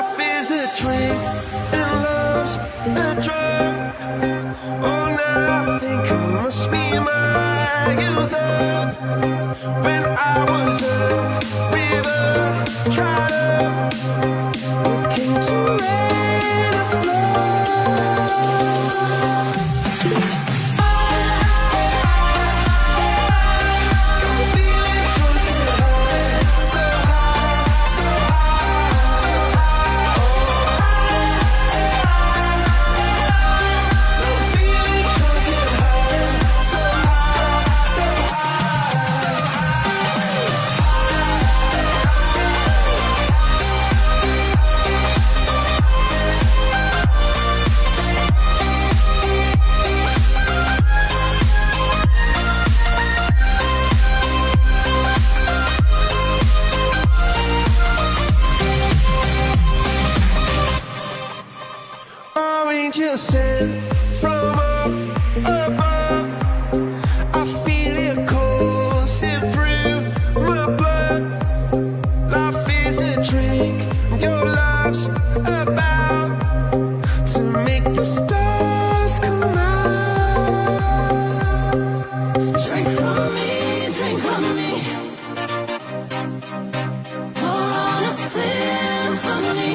Life is a drink and love's a drug. Oh, now I think I must be my user. When I was a river, tried up, it came to rain and flood. Just sent from up above. I feel it coursing through my blood. Life is a drink, your love's about to make the stars come out. Drink from me, drink from me. Pour on a symphony.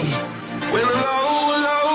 When I'm low,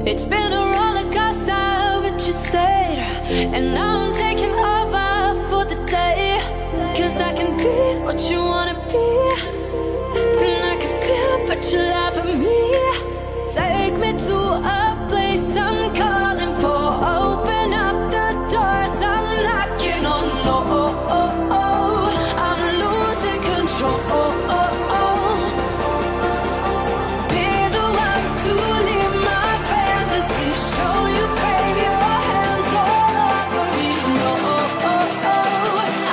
it's been a roller coaster, but you stayed. And now I'm taking over for the day. Cause I can be what you wanna be. And I can feel but you love for me. Take me to a place I'm calling for. Open up the doors I'm knocking on. I'm losing control. Show you, baby, your hands all over me. No,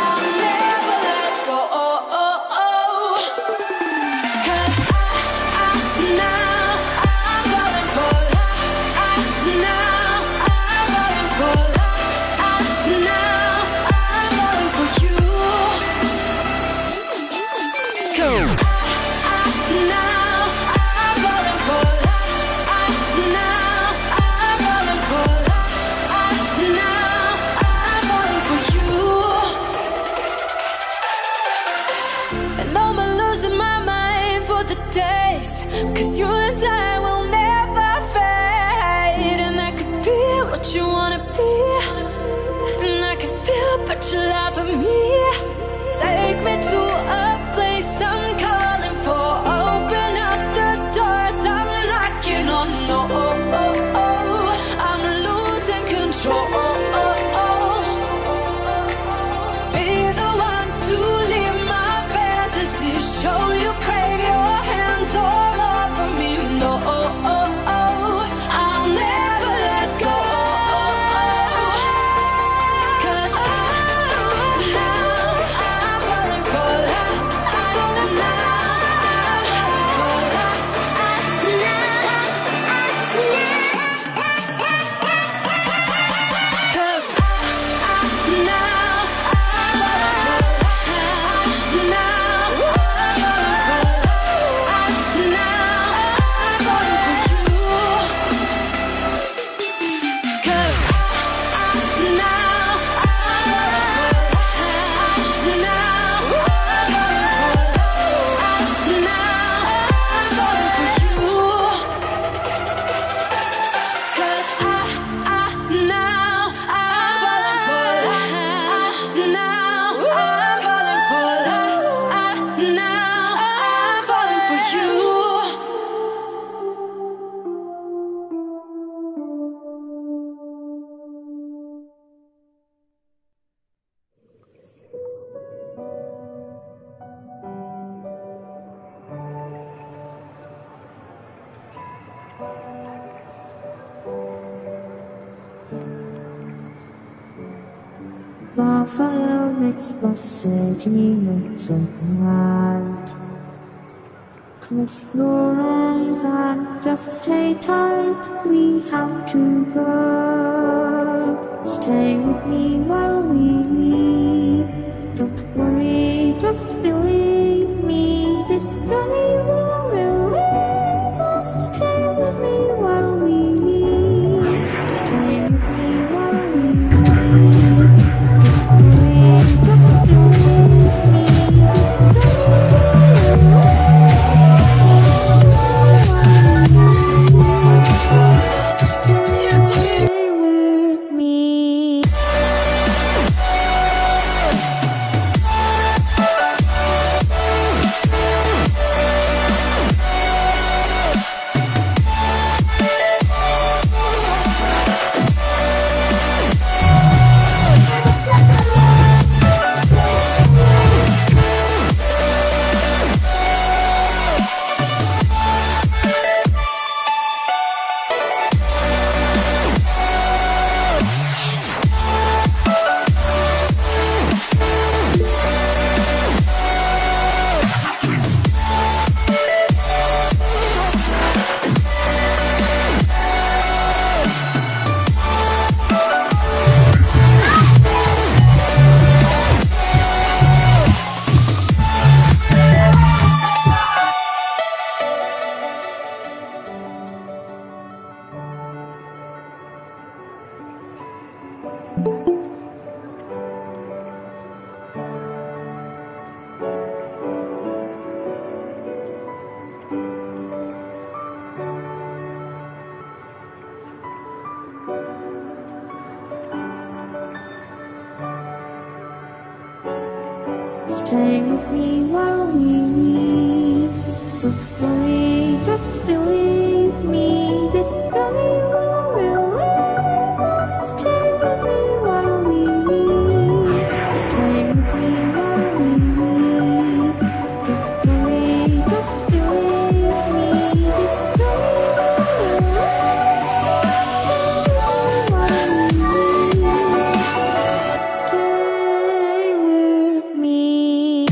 I'll never let go. 'Cause now I'm falling for love. Now I'm falling for love. Now I'm falling for you. Go. Now I'm falling for love. Now. Days, 'cause you and I will never fade. And I could be what you wanna be. And I can feel but you love for me. Take me to a place I'm calling for. Open up fire makes the city look so bright. Close your eyes and just stay tight. We have to go. Stay with me while we leave. Don't worry, just believe me. This journey will relieve us. Stay with me while we leave. Stay with me while we leave. Don't worry, just believe me. This journey will stay with me while we leave. Don't worry, just believe me. This journey will relieve us. Stay with me while we leave. Stay with me while we leave. Don't worry, just believe me. This journey will relieve us. Stay with me while we leave. Stay with me.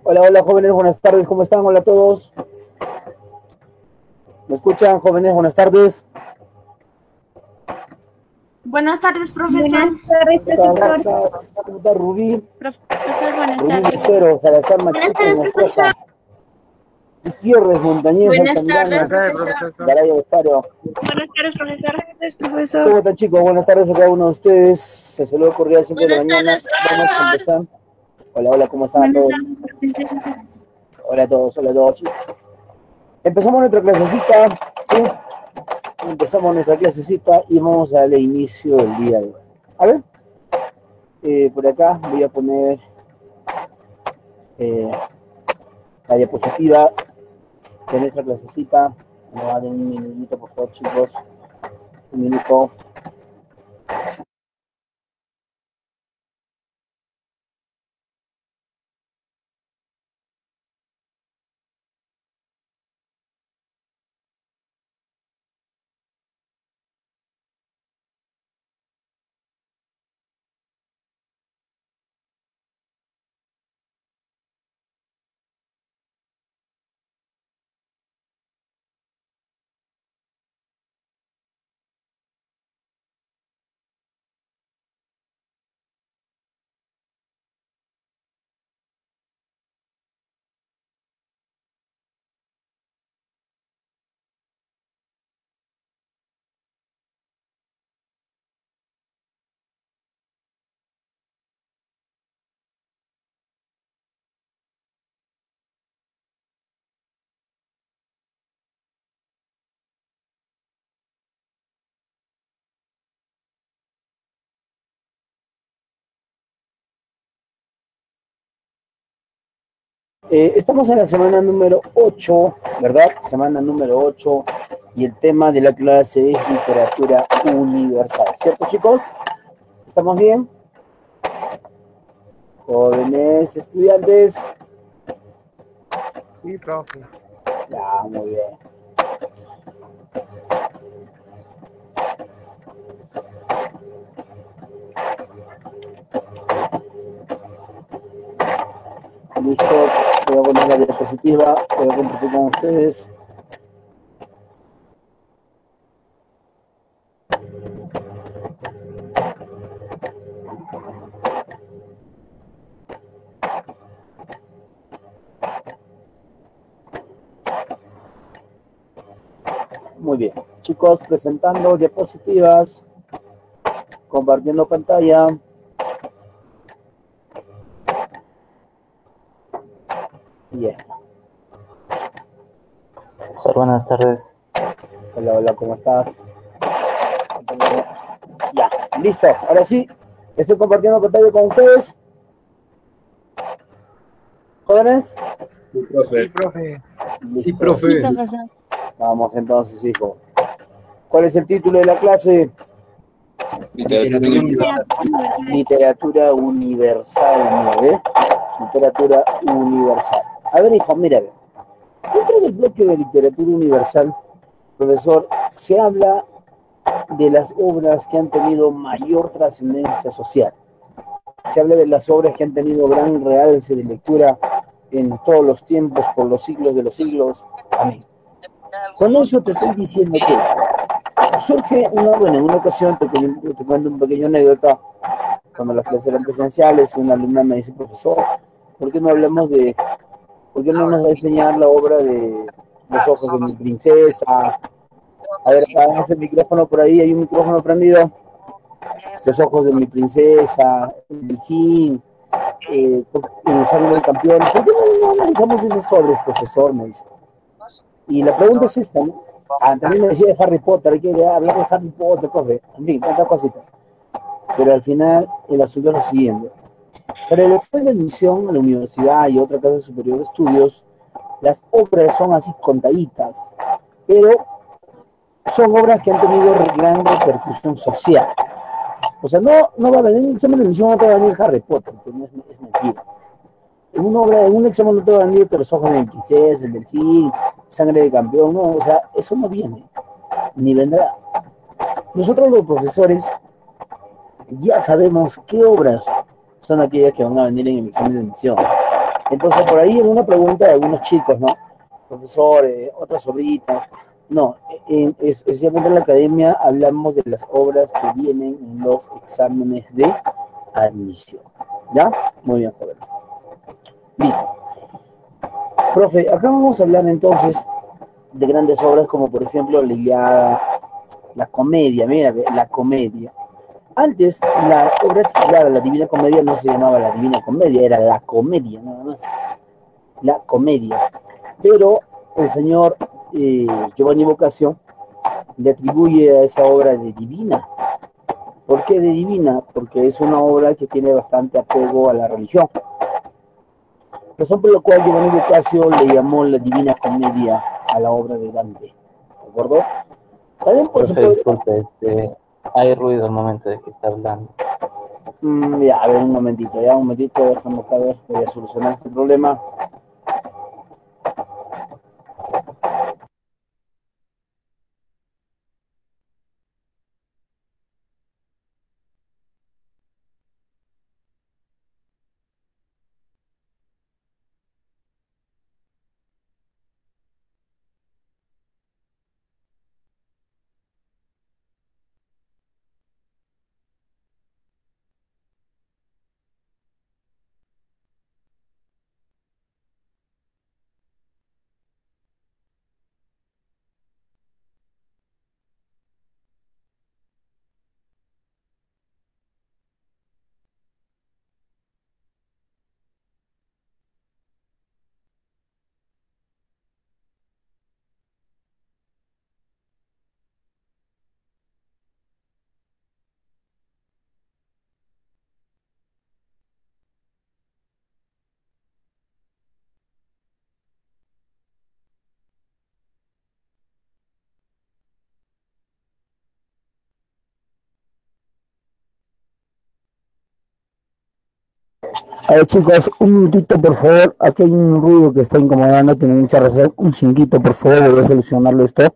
Hola, hola jóvenes, buenas tardes, ¿cómo están? Hola a todos. ¿Me escuchan, jóvenes? Buenas tardes. Buenas tardes, profesor. Buenas tardes, profesor. ¿Cómo está Rubí? Profesor, buenas Rubí tardes. Lucero, Salazar Machito, tardes, Moscosa. Gutiérrez, Montañez, Buenas tardes, Altamirano, profesor. Garaya Bestario. Buenas tardes, profesor. Buenas tardes, ¿Cómo profesor. están, chicos? Buenas tardes a cada uno de ustedes. Se saluda cordial siempre de la Buenas mañana. tardes, Vamos a profesor. empezar. Hola, hola, ¿cómo están Buenas todos? tardes, profesor. Hola a todos, chicos. Empezamos nuestra clasecita, ¿sí? Empezamos nuestra clasecita y vamos a darle inicio el día de hoy. A ver, por acá voy a poner la diapositiva de nuestra clasecita. Me va a dar un minutito, por favor, chicos. Un minuto. Estamos en la semana número 8, ¿verdad? Semana número 8, y el tema de la clase es literatura universal, ¿cierto, chicos? ¿Estamos bien? Jóvenes estudiantes. Sí, profe. Ya, muy bien. Listo, voy a poner la diapositiva, voy a compartir con ustedes. Muy bien, chicos, presentando diapositivas, compartiendo pantalla. Y ya está. Sir, buenas tardes. Hola, hola, ¿cómo estás? Ya, listo. Ahora sí, estoy compartiendo pantalla con ustedes. ¿Jóvenes? Sí, profe. Sí, profe. Listo. Sí, profe. Sí, profesor. Vamos entonces, hijo. ¿Cuál es el título de la clase? Literatura universal. Literatura universal, ¿no ve? Literatura universal. A ver, hijo, mira, ve. Dentro del bloque de literatura universal, profesor, se habla de las obras que han tenido mayor trascendencia social. Se habla de las obras que han tenido gran realce de lectura en todos los tiempos, por los siglos de los siglos. Amén. Con eso te estoy diciendo que surge en una ocasión, te cuento un pequeño anécdota, cuando las clases eran presenciales, una alumna me dice, profesor, ¿por qué no nos va a enseñar la obra de Los ojos de mi princesa? A ver, apagan ese micrófono por ahí, hay un micrófono prendido. Los ojos de mi princesa, El delfín, El sangre del campeón. ¿Por qué no analizamos esas obras, profesor? Me dice. Y la pregunta es esta, ¿no? También me decía de Harry Potter, hay que hablar de Harry Potter, profe. En fin, tantas cositas. Pero al final, el asunto es lo siguiente. Para el examen de admisión a la universidad y otra casa superior de estudios, las obras son así contaditas, pero son obras que han tenido gran repercusión social. O sea, no va a venir un examen de admisión, no te va a venir Harry Potter, que no es mentira. En un examen no te va a venir Los ojos de mi princesa, El delfín, Sangre de campeón, no, o sea, eso no viene, ni vendrá. Nosotros los profesores ya sabemos qué obras son aquellas que van a venir en el examen de admisión. Entonces, por ahí en una pregunta de algunos chicos, ¿no? Profesores, otras sobritas, no, especialmente en la academia hablamos de las obras que vienen en los exámenes de admisión. ¿Ya? Muy bien, jóvenes. Listo. Profe, acá vamos a hablar entonces de grandes obras como por ejemplo la Ilíada, la Comedia, mira, la Comedia. Antes, la obra titulada La Divina Comedia no se llamaba La Divina Comedia, era La Comedia, nada más. La Comedia. Pero el señor Giovanni Boccaccio le atribuye a esa obra de divina. ¿Por qué de divina? Porque es una obra que tiene bastante apego a la religión. Razón por la cual Giovanni Boccaccio le llamó La Divina Comedia a la obra de Dante. ¿de acuerdo? También pues se Profe, puede... disculpe, hay ruido al momento de que está hablando. Ya, a ver, un momentito, déjame acá ver, voy a solucionar este problema. A ver chicos, un minutito por favor, aquí hay un ruido que está incomodando, tiene mucha razón, un cinquito por favor, voy a solucionarlo esto.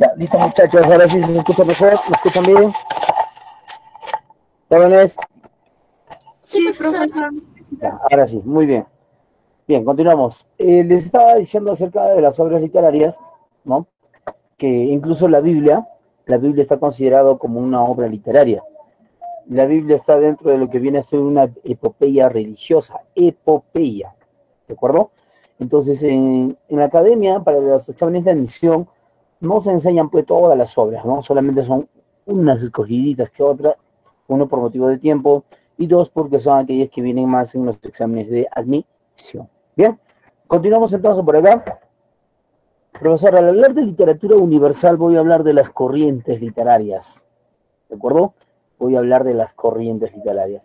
Ya, listo muchachos, ahora sí se escucha mejor, ¿me escuchan bien? ¿Jóvenes? Sí, profesor. Ya, ahora sí, muy bien. Bien, continuamos. Les estaba diciendo acerca de las obras literarias, ¿no? Que incluso la Biblia está considerada como una obra literaria. La Biblia está dentro de lo que viene a ser una epopeya religiosa, epopeya, ¿de acuerdo? Entonces, en la academia, para los exámenes de admisión, no se enseñan pues todas las obras, ¿no? Solamente son unas escogiditas que otras, uno por motivo de tiempo, y dos porque son aquellas que vienen más en los exámenes de admisión. Bien, continuamos entonces por acá. Profesor, al hablar de literatura universal voy a hablar de las corrientes literarias, ¿de acuerdo? Voy a hablar de las corrientes literarias.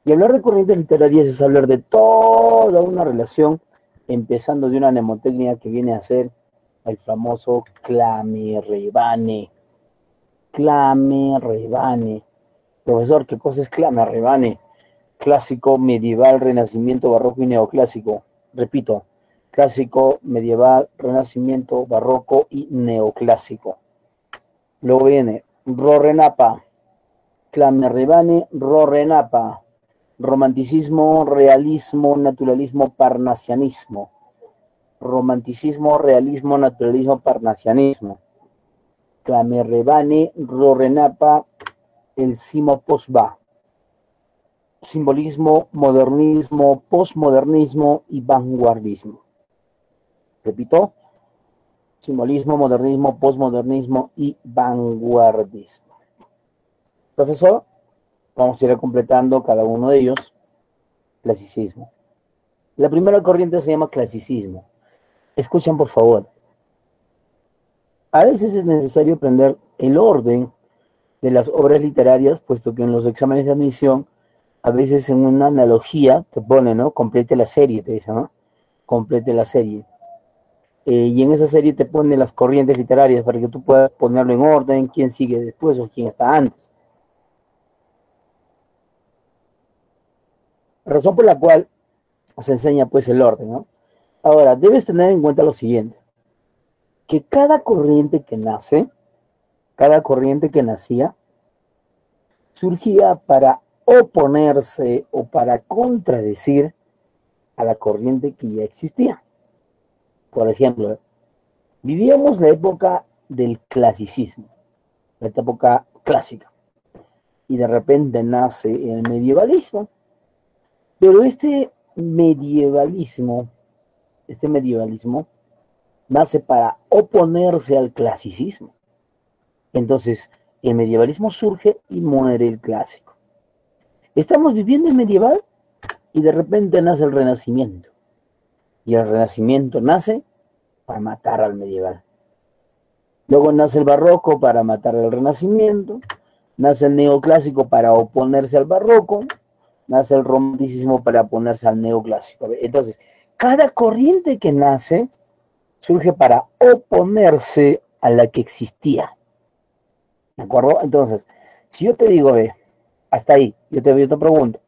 Y hablar de corrientes literarias es hablar de toda una relación, empezando de una mnemotecnia que viene a ser el famoso clame-rebane. Clame-rebane. Profesor, ¿qué cosa es clame-rebane? Clásico, medieval, renacimiento, barroco y neoclásico. Repito, clásico, medieval, renacimiento, barroco y neoclásico. Luego viene Rorrenapa, clame-rebane, Rorrenapa. Romanticismo, realismo, naturalismo, parnasianismo. Romanticismo, realismo, naturalismo, parnasianismo. Clame-rebane, Rorrenapa, el Simo Posba. Simbolismo, modernismo, posmodernismo y vanguardismo. Repito, simbolismo, modernismo, posmodernismo y vanguardismo. Profesor, vamos a ir completando cada uno de ellos. Clasicismo. La primera corriente se llama clasicismo. Escuchen, por favor. A veces es necesario aprender el orden de las obras literarias, puesto que en los exámenes de admisión, a veces en una analogía te pone, ¿no? Complete la serie, te dice, ¿no? Complete la serie. Y en esa serie te pone las corrientes literarias para que tú puedas ponerlo en orden, quién sigue después o quién está antes. Razón por la cual se enseña pues el orden, ¿no? Ahora, debes tener en cuenta lo siguiente, que cada corriente que nace, cada corriente que nacía, surgía para oponerse o para contradecir a la corriente que ya existía. Por ejemplo, vivíamos la época del clasicismo, la época clásica, y de repente nace el medievalismo. Pero este medievalismo nace para oponerse al clasicismo. Entonces, el medievalismo surge y muere el clásico. Estamos viviendo el medieval y de repente nace el renacimiento. Y el renacimiento nace para matar al medieval. Luego nace el barroco para matar al renacimiento. Nace el neoclásico para oponerse al barroco. Nace el romanticismo para oponerse al neoclásico. Entonces, cada corriente que nace surge para oponerse a la que existía. ¿De acuerdo? Entonces, si yo te digo, hasta ahí, yo te pregunto,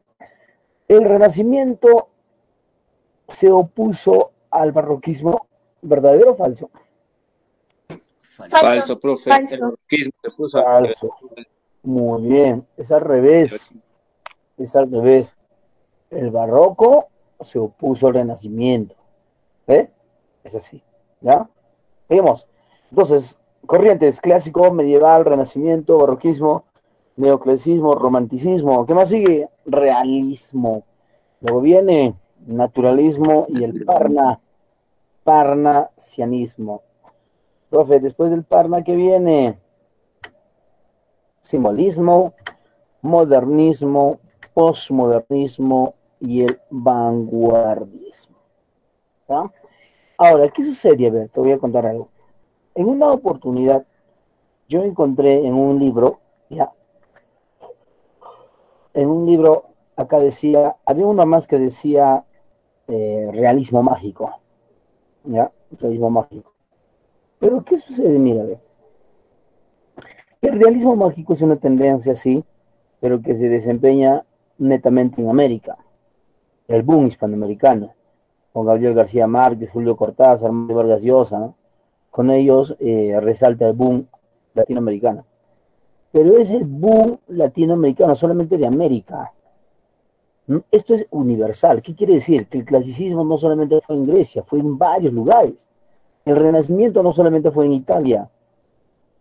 ¿el Renacimiento se opuso al barroquismo? ¿Verdadero o falso? Falso, profe. Falso. El barroquismo se puso a... Falso. Muy bien, es al revés. Es al revés. El barroco se opuso al Renacimiento. ¿Eh? Es así. ¿Ya? Seguimos. Entonces, corrientes: clásico, medieval, renacimiento, barroquismo, neoclasicismo, romanticismo. ¿Qué más sigue? Realismo. Luego viene naturalismo y el parnasianismo. Profe, después del parna, ¿qué viene? Simbolismo, modernismo, posmodernismo y el vanguardismo. ¿Ya? Ahora, ¿qué sucede? A ver, te voy a contar algo. En una oportunidad, yo encontré en un libro, ya, en un libro, acá decía, había una más que decía realismo mágico, ya, realismo mágico. Pero, ¿qué sucede? Mira, ve. El realismo mágico es una tendencia, sí, pero que se desempeña netamente en América, el boom hispanoamericano, con Gabriel García Márquez, Julio Cortázar, Mario Vargas Llosa, ¿no? con ellos resalta el boom latinoamericano. Pero es el boom latinoamericano solamente de América. Esto es universal. ¿Qué quiere decir? Que el clasicismo no solamente fue en Grecia, fue en varios lugares. El Renacimiento no solamente fue en Italia,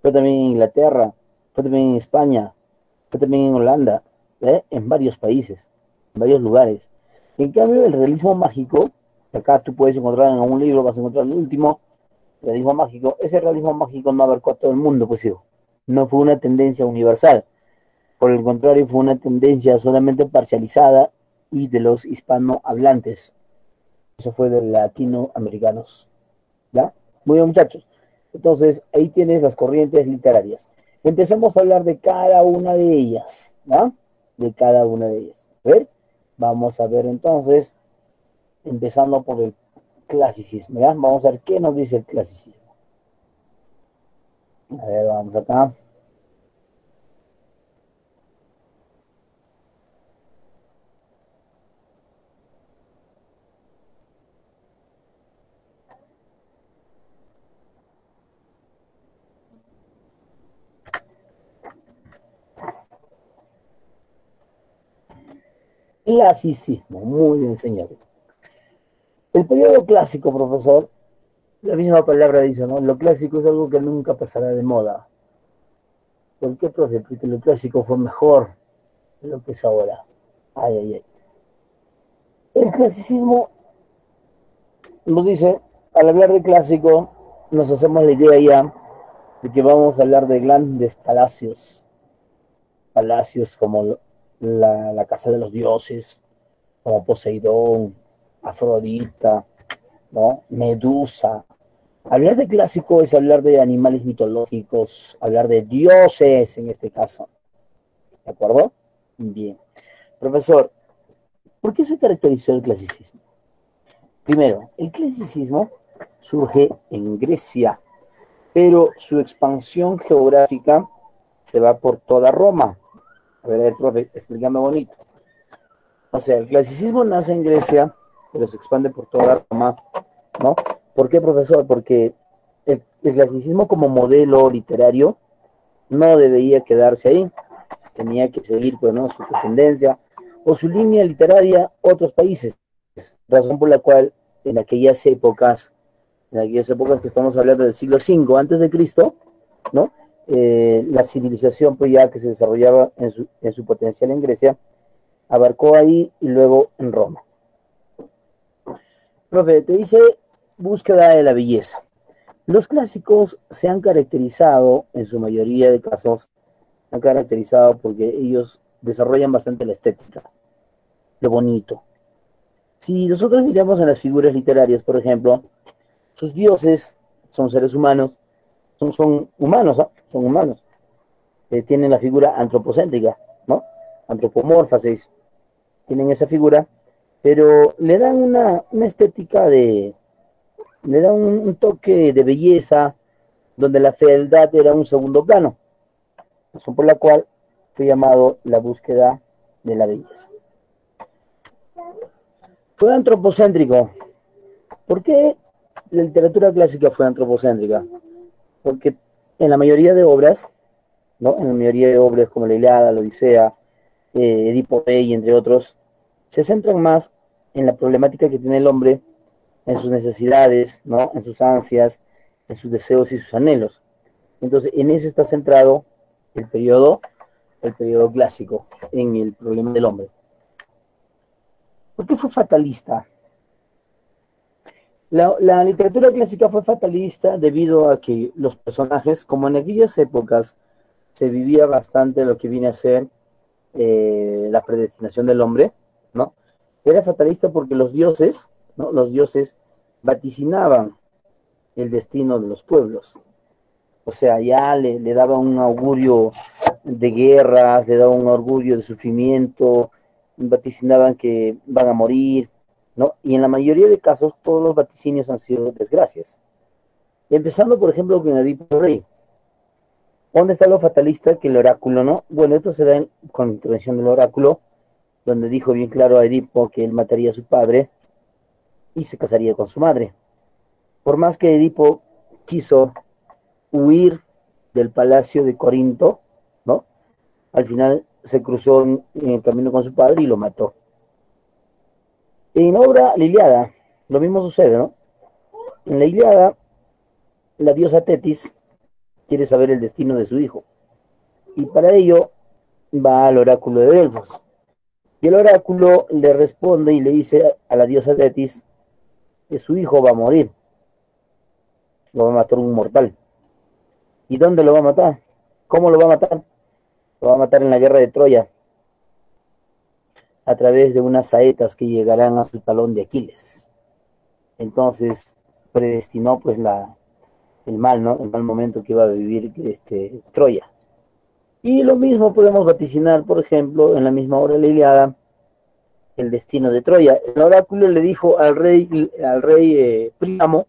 fue también en Inglaterra, fue también en España, fue también en Holanda, en varios países, en varios lugares. En cambio, el realismo mágico, que acá tú puedes encontrar en algún libro, vas a encontrar el último, realismo mágico, ese realismo mágico no abarcó a todo el mundo, pues hijo. No fue una tendencia universal. Por el contrario, fue una tendencia solamente parcializada y de los hispanohablantes. Eso fue de latinoamericanos. ¿Ya? Muy bien, muchachos. Entonces, ahí tienes las corrientes literarias. Empecemos a hablar de cada una de ellas. ¿Ya? De cada una de ellas. A ver, vamos a ver entonces, empezando por el clasicismo. ¿Ya? Vamos a ver qué nos dice el clasicismo. A ver, vamos acá. Clasicismo, muy bien, señores. El periodo clásico, profesor, la misma palabra dice, ¿no? Lo clásico es algo que nunca pasará de moda. ¿Por qué, profe? Porque lo clásico fue mejor de lo que es ahora. Ay, ay, ay. El clasicismo nos dice, al hablar de clásico, nos hacemos la idea ya de que vamos a hablar de grandes palacios. Palacios como la casa de los dioses, como Poseidón, Afrodita, ¿no? Medusa. Hablar de clásico es hablar de animales mitológicos, hablar de dioses en este caso. ¿De acuerdo? Bien. Profesor, ¿por qué se caracterizó el clasicismo? Primero, el clasicismo surge en Grecia, pero su expansión geográfica se va por toda Roma. A ver, profe, explícame bonito. O sea, el clasicismo nace en Grecia, pero se expande por toda Roma, ¿no? ¿Por qué, profesor? Porque el clasicismo como modelo literario no debería quedarse ahí. Tenía que seguir, pues, ¿no?, su descendencia o su línea literaria a otros países. Razón por la cual en aquellas épocas que estamos hablando del siglo V antes de Cristo, ¿no?, la civilización, pues, ya que se desarrollaba en su potencial en Grecia, abarcó ahí y luego en Roma. Profe, te dice búsqueda de la belleza. Los clásicos se han caracterizado, en su mayoría de casos, han caracterizado porque ellos desarrollan bastante la estética, lo bonito. Si nosotros miramos en las figuras literarias, por ejemplo, sus dioses son seres humanos, son humanos, ¿no? Son humanos. Tienen la figura antropocéntrica, ¿no? Antropomorfa, se dice. Tienen esa figura, pero le dan una estética le dan un toque de belleza, donde la fealdad era un segundo plano. Razón por la cual fue llamado la búsqueda de la belleza. Fue antropocéntrico. ¿Por qué la literatura clásica fue antropocéntrica? Porque en la mayoría de obras, ¿no?, en la mayoría de obras como la Ilíada, la Odisea, Edipo Rey, entre otros, se centran más en la problemática que tiene el hombre, en sus necesidades, ¿no?, en sus ansias, en sus deseos y sus anhelos. Entonces, en eso está centrado el periodo clásico, en el problema del hombre. ¿Por qué fue fatalista? La literatura clásica fue fatalista debido a que los personajes, como en aquellas épocas se vivía bastante lo que viene a ser la predestinación del hombre, ¿no? Era fatalista porque los dioses, ¿no?, los dioses vaticinaban el destino de los pueblos. O sea, ya le daba un augurio de guerras, le daba un augurio de sufrimiento, vaticinaban que van a morir, ¿no? Y en la mayoría de casos todos los vaticinios han sido desgracias. Empezando, por ejemplo, con Edipo Rey. ¿Dónde está lo fatalista? Que el oráculo, ¿no? Bueno, esto se da con la intervención del oráculo, donde dijo bien claro a Edipo que él mataría a su padre y se casaría con su madre. Por más que Edipo quiso huir del palacio de Corinto, ¿no? Al final se cruzó en el camino con su padre y lo mató. En la obra La Ilíada, lo mismo sucede, ¿no? En la Ilíada, la diosa Tetis quiere saber el destino de su hijo. Y para ello va al oráculo de Delfos. Y el oráculo le responde y le dice a la diosa Tetis que su hijo va a morir. Lo va a matar un mortal. ¿Y dónde lo va a matar? ¿Cómo lo va a matar? Lo va a matar en la guerra de Troya, a través de unas saetas que llegarán a su talón de Aquiles. Entonces predestinó pues el mal, ¿no? El mal momento que iba a vivir Troya. Y lo mismo podemos vaticinar, por ejemplo, en la misma obra de la Ilíada, el destino de Troya. El oráculo le dijo al rey Príamo,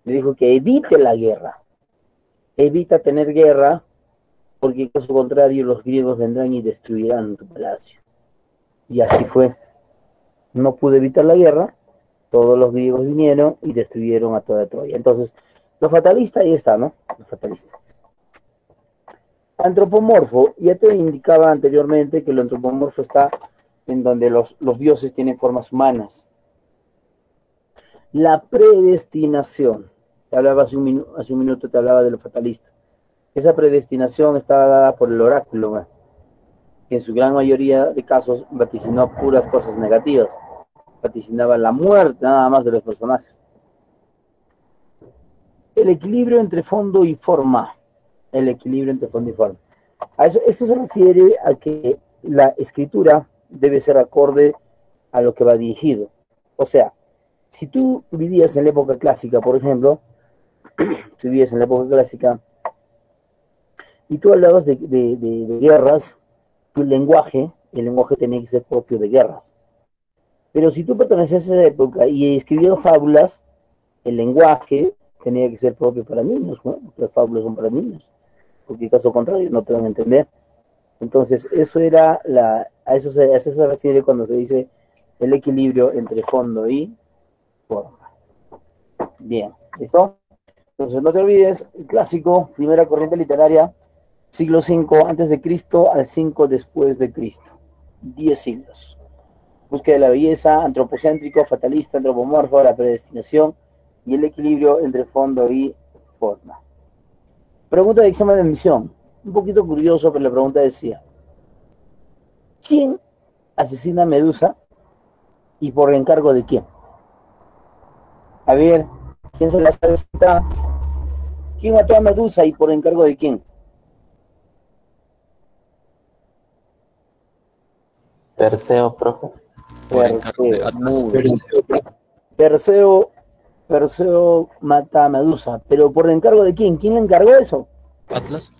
le dijo que evite la guerra, evita tener guerra, porque en caso contrario los griegos vendrán y destruirán tu palacio. Y así fue. No pudo evitar la guerra, todos los griegos vinieron y destruyeron a toda Troya. Entonces, lo fatalista ahí está, ¿no? Lo fatalista. Antropomorfo, ya te indicaba anteriormente que el antropomorfo está en donde los dioses tienen formas humanas. La predestinación, te hablaba hace un minuto, te hablaba de lo fatalista. Esa predestinación estaba dada por el oráculo, ¿no? Que en su gran mayoría de casos vaticinó puras cosas negativas. Vaticinaba la muerte nada más de los personajes. El equilibrio entre fondo y forma. El equilibrio entre fondo y forma. Esto se refiere a que la escritura debe ser acorde a lo que va dirigido. O sea, si tú vivías en la época clásica, por ejemplo, si vivías en la época clásica y tú hablabas de guerras, el lenguaje tenía que ser propio de guerras. Pero si tú pertenecías a esa época y escribías fábulas, el lenguaje tenía que ser propio para niños, ¿no? Las fábulas son para niños, porque en caso contrario no te van a entender. Entonces, eso era a eso se refiere cuando se dice el equilibrio entre fondo y forma. Bien, ¿listo? Entonces, no te olvides, el clásico, primera corriente literaria, siglo V antes de Cristo al 5 después de Cristo. 10 siglos. Búsqueda de la belleza, antropocéntrico, fatalista, antropomorfo, la predestinación y el equilibrio entre fondo y forma. Pregunta de examen de admisión. Un poquito curioso, pero la pregunta decía: ¿quién asesina a Medusa y por encargo de quién? A ver, ¿quién se la está? ¿Quién mató a Medusa y por encargo de quién? Perseo, profe. Perseo mata a Medusa, pero ¿por encargo de quién? ¿Quién le encargó eso? Atlas.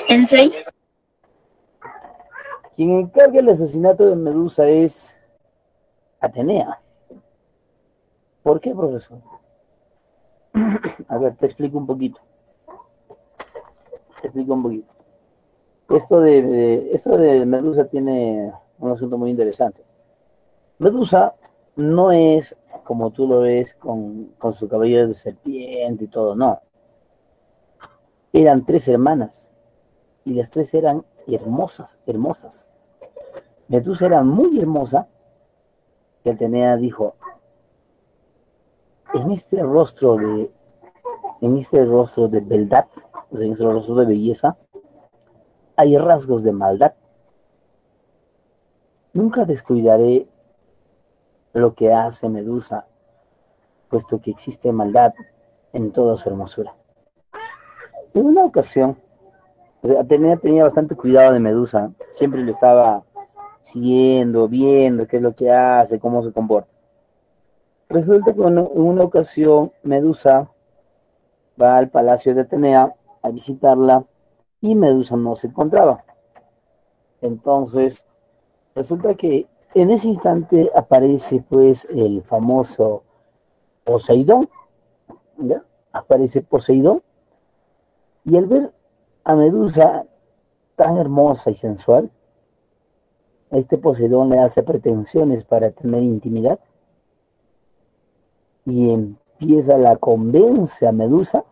El rey. Quien encarga el asesinato de Medusa es Atenea. ¿Por qué, profesor? A ver, te explico un poquito. Esto de Medusa tiene un asunto muy interesante. Medusa no es como tú lo ves con su cabello de serpiente y todo, no. Eran 3 hermanas y las 3 eran hermosas. Medusa era muy hermosa y Atenea dijo: en este rostro de beldad, o sea, en este rostro de belleza, hay rasgos de maldad. Nunca descuidaré lo que hace Medusa, puesto que existe maldad en toda su hermosura. En una ocasión, o sea, Atenea tenía bastante cuidado de Medusa, siempre lo estaba siguiendo, viendo qué es lo que hace, cómo se comporta. Resulta que en una ocasión Medusa va al palacio de Atenea a visitarla y Medusa no se encontraba. Entonces, resulta que en ese instante aparece pues el famoso Poseidón, ¿ya? Aparece Poseidón, y al ver a Medusa tan hermosa y sensual, este Poseidón le hace pretensiones para tener intimidad. y la convence a Medusa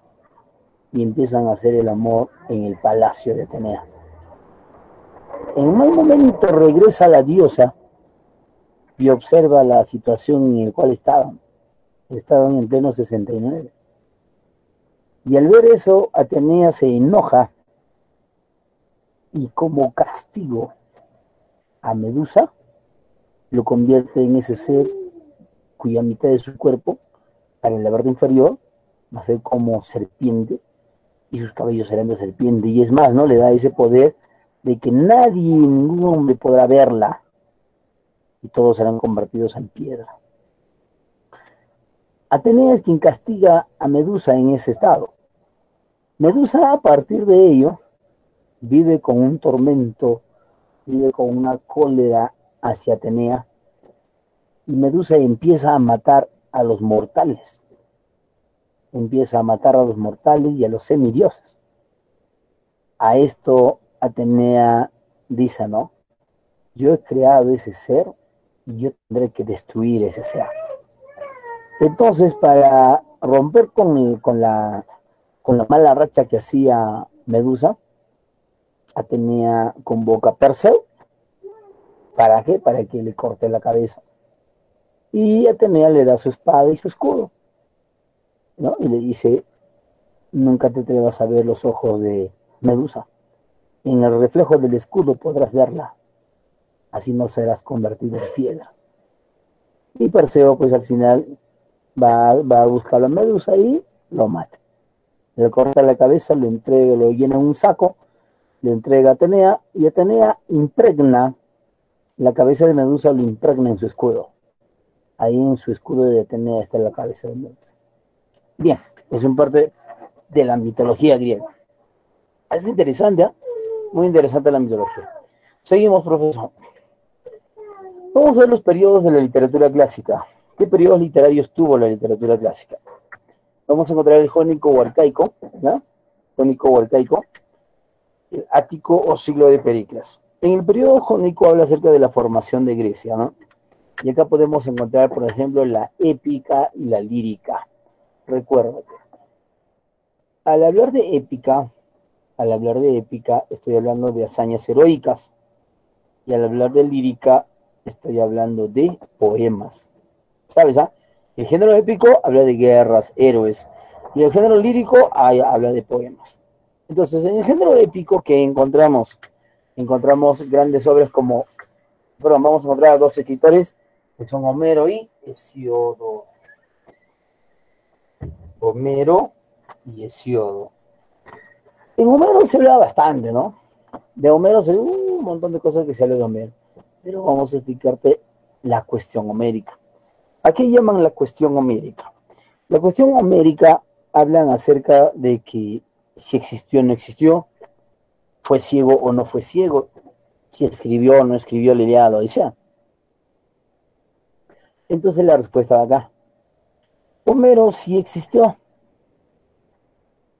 y empiezan a hacer el amor en el palacio de Atenea. En un mal momento regresa la diosa y observa la situación en la cual estaban. Estaban en pleno 69. Y al ver eso, Atenea se enoja y como castigo a Medusa, lo convierte en ese ser cuya mitad de su cuerpo, para la parte inferior, va a ser como serpiente y sus cabellos serán de serpiente. Y es más, ¿no? Le da ese poder de que nadie, ningún hombre podrá verla y todos serán convertidos en piedra. Atenea es quien castiga a Medusa en ese estado. Medusa, a partir de ello, vive con un tormento, vive con una cólera hacia Atenea, y Medusa empieza a matar a los mortales. Empieza a matar a los mortales y a los semidioses. A esto Atenea dice, ¿no? Yo he creado ese ser y yo tendré que destruir ese ser. Entonces, para romper con la mala racha que hacía Medusa, Atenea convoca a Perseo. ¿Para qué? Para que le corte la cabeza. Y Atenea le da su espada y su escudo, ¿no? Y le dice, nunca te atrevas a ver los ojos de Medusa. En el reflejo del escudo podrás verla. Así no serás convertido en piedra. Y Perseo, pues al final, va a buscar a Medusa y lo mata. Le corta la cabeza, lo entrega, lo llena en un saco, le entrega a Atenea, y Atenea impregna la cabeza de Medusa, lo impregna en su escudo. Ahí en su escudo de Atenea está la cabeza de Medusa. Bien, es un parte de la mitología griega. Es interesante, ¿eh? Muy interesante la mitología. Seguimos, profesor. Vamos a ver los periodos de la literatura clásica. ¿Qué periodos literarios tuvo la literatura clásica? Vamos a encontrar el jónico o arcaico, ¿no? Jónico o arcaico, el ático o siglo de Pericles. En el periodo jónico habla acerca de la formación de Grecia, ¿no? Y acá podemos encontrar, por ejemplo, la épica y la lírica. Recuérdate. Al hablar de épica, estoy hablando de hazañas heroicas. Y al hablar de lírica, estoy hablando de poemas. ¿Sabes? El género épico habla de guerras, héroes. Y el género lírico habla de poemas. Entonces, en el género épico que encontramos grandes obras como, bueno, vamos a encontrar a dos escritores que son Homero y Hesíodo. Homero y Hesíodo. En Homero se habla bastante, ¿no? De Homero se un montón de cosas que se habla de Homero. Pero vamos a explicarte la cuestión homérica. ¿A qué llaman la cuestión homérica? La cuestión homérica hablan acerca de que si existió o no existió, fue ciego o no fue ciego, si escribió o no escribió la Ilíada o la Odisea. Entonces la respuesta de acá. Homero sí existió.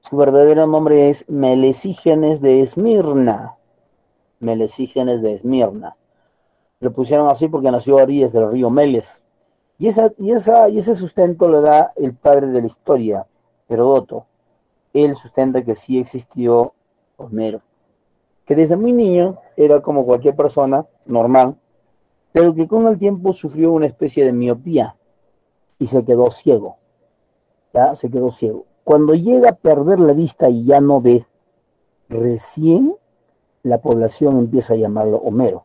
Su verdadero nombre es Melesígenes de Esmirna. Melesígenes de Esmirna. Lo pusieron así porque nació a orillas del río Meles. Y ese sustento lo da el padre de la historia, Heródoto. Él sustenta que sí existió Homero. Que desde muy niño era como cualquier persona normal, pero que con el tiempo sufrió una especie de miopía y se quedó ciego. Ya se quedó ciego. Cuando llega a perder la vista y ya no ve, recién la población empieza a llamarlo Homero.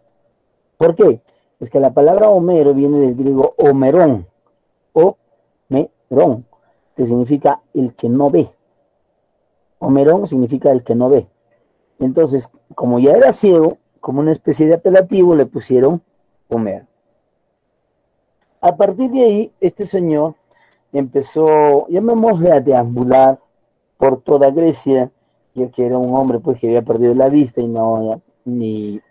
¿Por qué? Es que la palabra Homero viene del griego Homerón, Homerón, que significa el que no ve. Homerón significa el que no ve. Entonces, como ya era ciego, como una especie de apelativo, le pusieron Homero. A partir de ahí, este señor empezó, llamémosle, a deambular por toda Grecia, ya que era un hombre pues que había perdido la vista y no, ni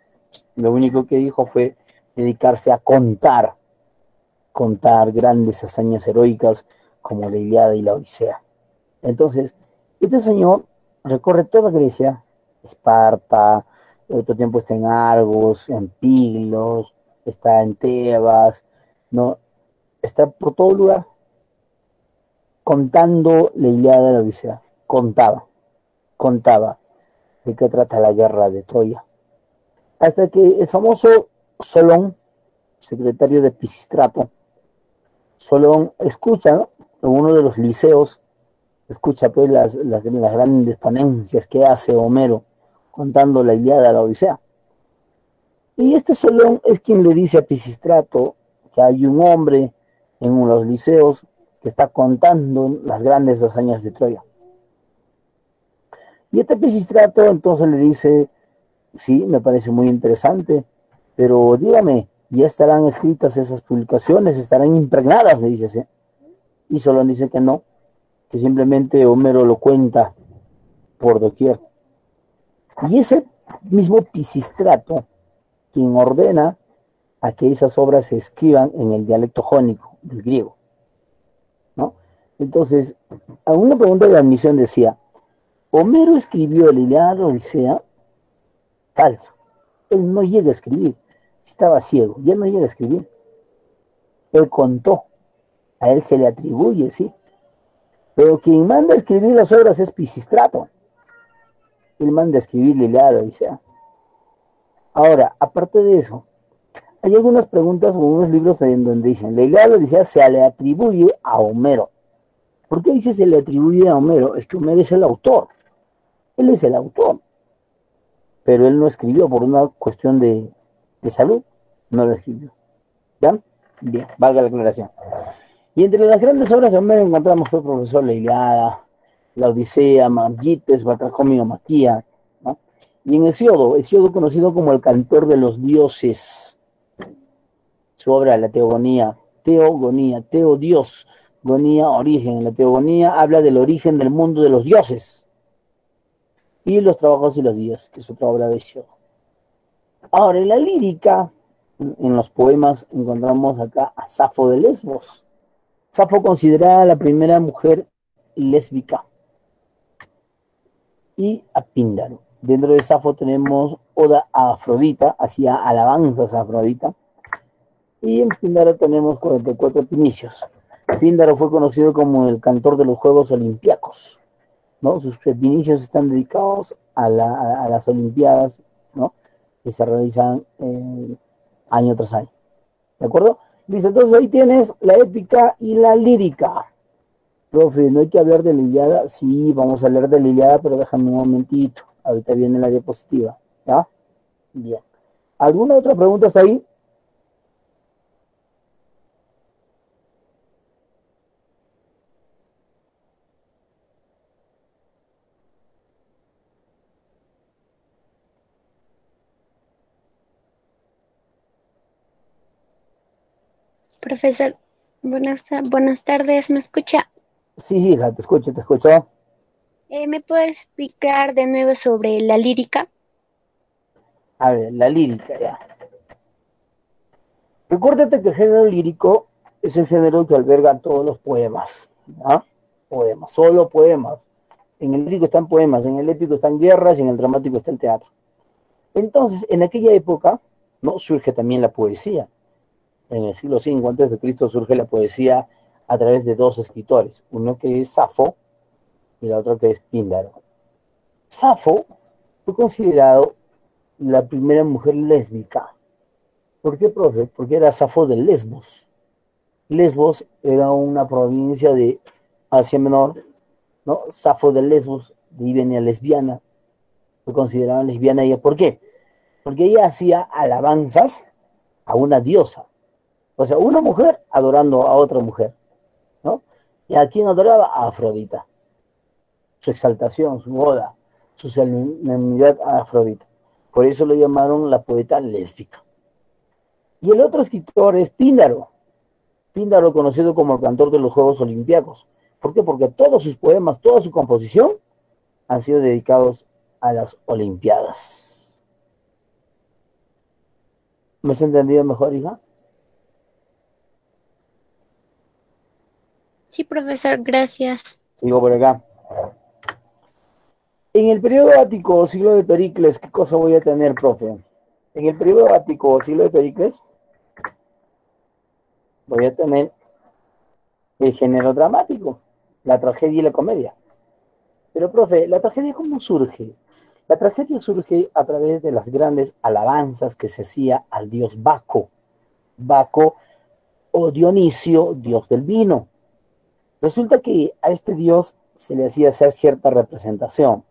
lo único que dijo fue dedicarse a contar grandes hazañas heroicas como la Ilíada y la Odisea. Entonces, este señor recorre toda Grecia, Esparta, otro tiempo está en Argos, en Piglos, está en Tebas, ¿no? Está por todo lugar. contando la Ilíada de la Odisea. Contaba de qué trata la guerra de Troya. Hasta que el famoso Solón, secretario de Pisístrato, Solón escucha, ¿no?, en uno de los liceos, escucha pues las grandes ponencias que hace Homero contando la Ilíada de la Odisea. Y este Solón es quien le dice a Pisístrato que hay un hombre en los liceos que está contando las grandes hazañas de Troya. Y este Pisístrato entonces le dice, sí, me parece muy interesante, pero dígame, ¿ya estarán escritas esas publicaciones? ¿Estarán impregnadas? Le dice, ¿sí? Y Solón dice que no, que simplemente Homero lo cuenta por doquier. Y ese mismo Pisístrato quien ordena a que esas obras se escriban en el dialecto jónico del griego, ¿no? Entonces, a una pregunta de admisión decía, ¿Homero escribió la Ilíada de la Odisea? Falso. Él no llega a escribir. Estaba ciego y él no llega a escribir. Él contó. A él se le atribuye, sí. Pero quien manda a escribir las obras es Pisístrato. Él manda a escribir la Ilíada de la Odisea. Ahora, aparte de eso, hay algunas preguntas o unos libros en donde dicen, la Ilíada de la Odisea se le atribuye a Homero. ¿Por qué dice se le atribuye a Homero? Es que Homero es el autor. Él es el autor. Pero él no escribió por una cuestión de salud. No lo escribió. ¿Ya? Bien, valga la aclaración. Y entre las grandes obras de Homero encontramos el profesor la Ilíada, la Odisea, Margites, Batracomio, Maquia, ¿no? Y en Hesíodo conocido como el cantor de los dioses, su obra, la Teogonía, Teo Dios, gonía, origen. La Teogonía habla del origen del mundo de los dioses. Y los trabajos y los días, que es otra obra de Hesíodo. Ahora, en la lírica, en los poemas, encontramos acá a Safo de Lesbos. Safo considerada la primera mujer lésbica. Y a Píndaro. Dentro de Safo tenemos Oda a Afrodita, hacía alabanzas a Afrodita. Y en Píndaro tenemos 44 pinicios. Píndaro fue conocido como el cantor de los Juegos Olimpiacos, ¿no? Sus pinicios están dedicados a las Olimpiadas, ¿no?, que se realizan año tras año. ¿De acuerdo? Listo, entonces ahí tienes la épica y la lírica. Profe, ¿no hay que hablar de la Ilíada? Sí, vamos a hablar de la Ilíada, pero déjame un momentito. Ahorita viene la diapositiva, ¿ya? Bien. ¿Alguna otra pregunta hasta ahí? Profesor, buenas tardes, ¿me escucha? Sí, hija, te escucho, te escucho. ¿Me puede explicar de nuevo sobre la lírica? A ver, la lírica, ya. Recuérdate que el género lírico es el género que alberga todos los poemas, ¿ah? Poemas, solo poemas. En el lírico están poemas, en el épico están guerras y en el dramático está el teatro. Entonces, en aquella época, ¿no?, surge también la poesía. En el siglo V a.C. surge la poesía a través de dos escritores, uno que es Safo y la otra que es Píndaro. Safo fue considerado la primera mujer lésbica. ¿Por qué, profe? Porque era Safo de Lesbos. Lesbos era una provincia de Asia Menor, ¿no? Safo de Lesbos, de ahí venía lesbiana. Fue considerada lesbiana ella. ¿Por qué? Porque ella hacía alabanzas a una diosa. O sea, una mujer adorando a otra mujer, ¿no? ¿Y a quién adoraba? A Afrodita. Su exaltación, su boda, su solemnidad a Afrodita. Por eso lo llamaron la poeta lésbica. Y el otro escritor es Píndaro. Píndaro, conocido como el cantor de los Juegos Olimpiacos. ¿Por qué? Porque todos sus poemas, toda su composición han sido dedicados a las Olimpiadas. ¿Me has entendido mejor, hija? Sí, profesor, gracias. Sigo por acá. En el periodo ático, siglo de Pericles, ¿qué cosa voy a tener, profe? En el periodo ático, siglo de Pericles, voy a tener el género dramático. la tragedia y la comedia. Pero, profe, ¿la tragedia cómo surge? La tragedia surge a través de las grandes alabanzas que se hacía al dios Baco. Baco o Dionisio, dios del vino. Resulta que a este dios se le hacía hacer cierta representación.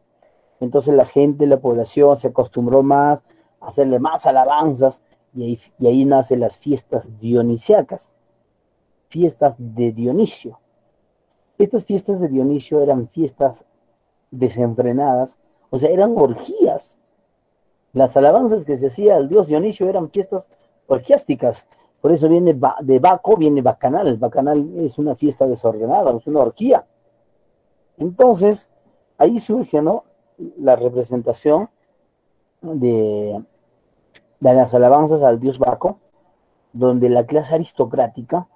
Entonces la gente, la población se acostumbró más a hacerle más alabanzas y ahí nacen las fiestas dionisiacas, fiestas de Dionisio. Estas fiestas de Dionisio eran fiestas desenfrenadas, o sea, eran orgías. Las alabanzas que se hacía al dios Dionisio eran fiestas orgiásticas. Por eso viene de Baco, viene bacanal. El bacanal es una fiesta desordenada, es una orgía. Entonces, ahí surge, ¿no?, la representación de las alabanzas al dios Baco, donde la clase aristocrática,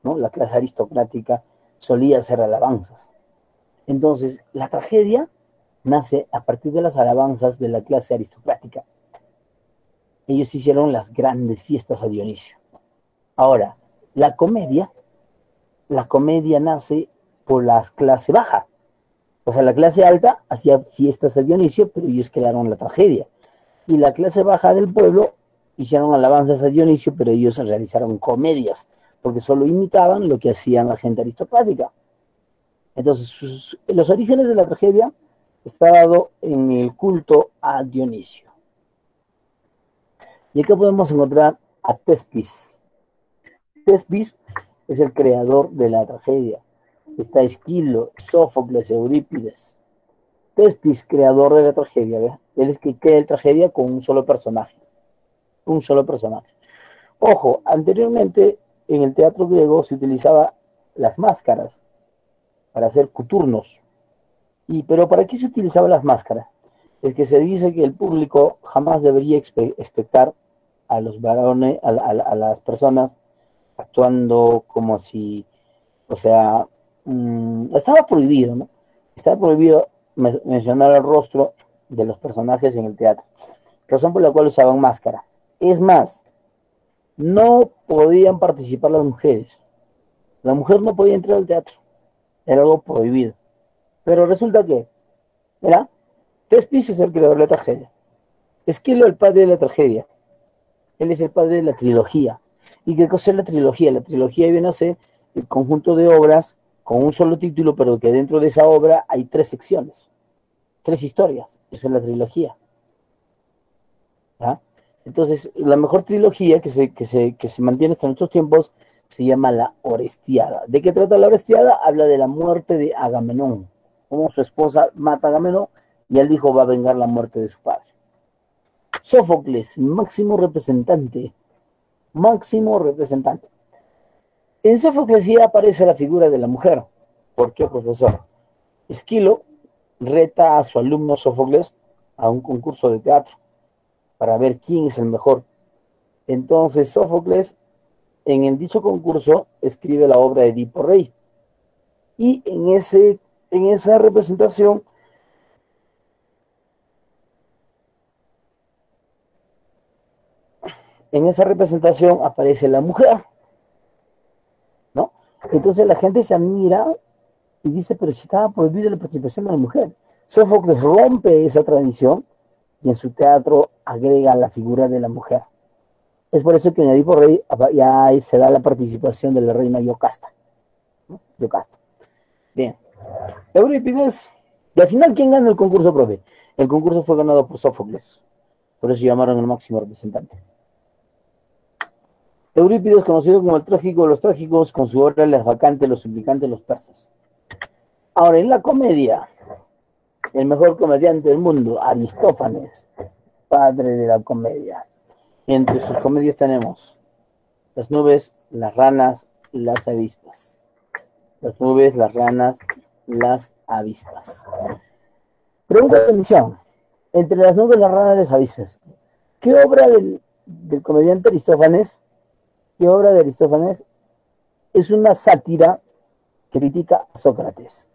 ¿no?, la clase aristocrática solía hacer alabanzas. Entonces, la tragedia nace a partir de las alabanzas de la clase aristocrática. Ellos hicieron las grandes fiestas a Dionisio. Ahora, la comedia nace por la clase baja. O sea, la clase alta hacía fiestas a Dionisio, pero ellos crearon la tragedia. Y la clase baja del pueblo hicieron alabanzas a Dionisio, pero ellos realizaron comedias, porque solo imitaban lo que hacían la gente aristocrática. Entonces, los orígenes de la tragedia está dado en el culto a Dionisio. Y acá podemos encontrar a Tespis. Tespis es el creador de la tragedia. Está Esquilo, Sófocles, Eurípides. Tespis, creador de la tragedia, ¿ves? Él es que crea la tragedia con un solo personaje. Un solo personaje. Ojo, anteriormente en el teatro griego se utilizaba las máscaras para hacer cuturnos. Pero ¿para qué se utilizaban las máscaras? Es que se dice que el público jamás debería expectar a los varones, a las personas actuando como si, o sea, estaba prohibido, ¿no? Estaba prohibido mencionar el rostro de los personajes en el teatro, razón por la cual usaban máscara. Es más, no podían participar las mujeres. La mujer no podía entrar al teatro, era algo prohibido. Pero resulta que, ¿verdad? Tespis es el creador de la tragedia. Esquilo, el padre de la tragedia. Él es el padre de la trilogía. ¿Y qué cosa es la trilogía? La trilogía viene a ser el conjunto de obras con un solo título, pero que dentro de esa obra hay 3 secciones, 3 historias. Eso es la trilogía. ¿Ya? Entonces, la mejor trilogía que se mantiene hasta nuestros tiempos se llama la Orestiada. ¿De qué trata la Orestiada? Habla de la muerte de Agamenón, cómo su esposa mata a Agamenón y él dijo va a vengar la muerte de su padre. Sófocles, máximo representante. En Sófocles ya aparece la figura de la mujer. ¿Por qué, profesor? Esquilo reta a su alumno Sófocles a un concurso de teatro para ver quién es el mejor. Entonces Sófocles, en dicho concurso, escribe la obra de Edipo Rey. Y en esa representación aparece la mujer, ¿no? Entonces la gente se admira y dice, pero si estaba prohibida la participación de la mujer. Sófocles rompe esa tradición y en su teatro agrega la figura de la mujer. Es por eso que en Edipo Rey ya se da la participación de la reina Yocasta, ¿no? Yocasta. Bien. Eurípides. Y al final, ¿quién gana el concurso, profe? El concurso fue ganado por Sófocles. Por eso llamaron al máximo representante. Eurípides, conocido como el trágico de los trágicos, con su obra Las vacantes, los suplicantes, los persas. Ahora, en la comedia, el mejor comediante del mundo, Aristófanes, padre de la comedia. Entre sus comedias tenemos Las nubes, las ranas, las avispas. Las nubes, las ranas, las avispas. Pregunta de atención. Entre las nubes, las ranas y las avispas, ¿qué obra del comediante Aristófanes? ¿Qué obra de Aristófanes es una sátira que critica a Sócrates?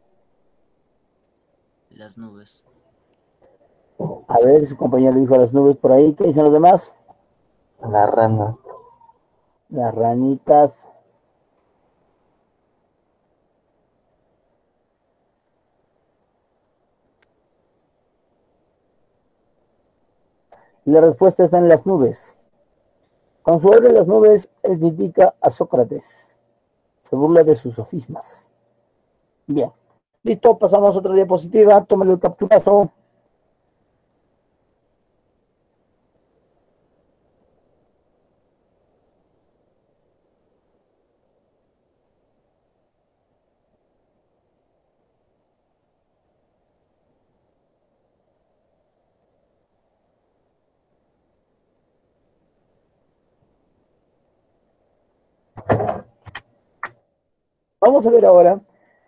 Las nubes. A ver, su compañero dijo Las nubes por ahí. ¿Qué dicen los demás? Las ranas. Las ranitas. La respuesta está en las nubes. Con su obra Las nubes, él critica a Sócrates. Se burla de sus sofismas. Bien. Listo, pasamos a otra diapositiva. Tómale el capturazo. Vamos a ver ahora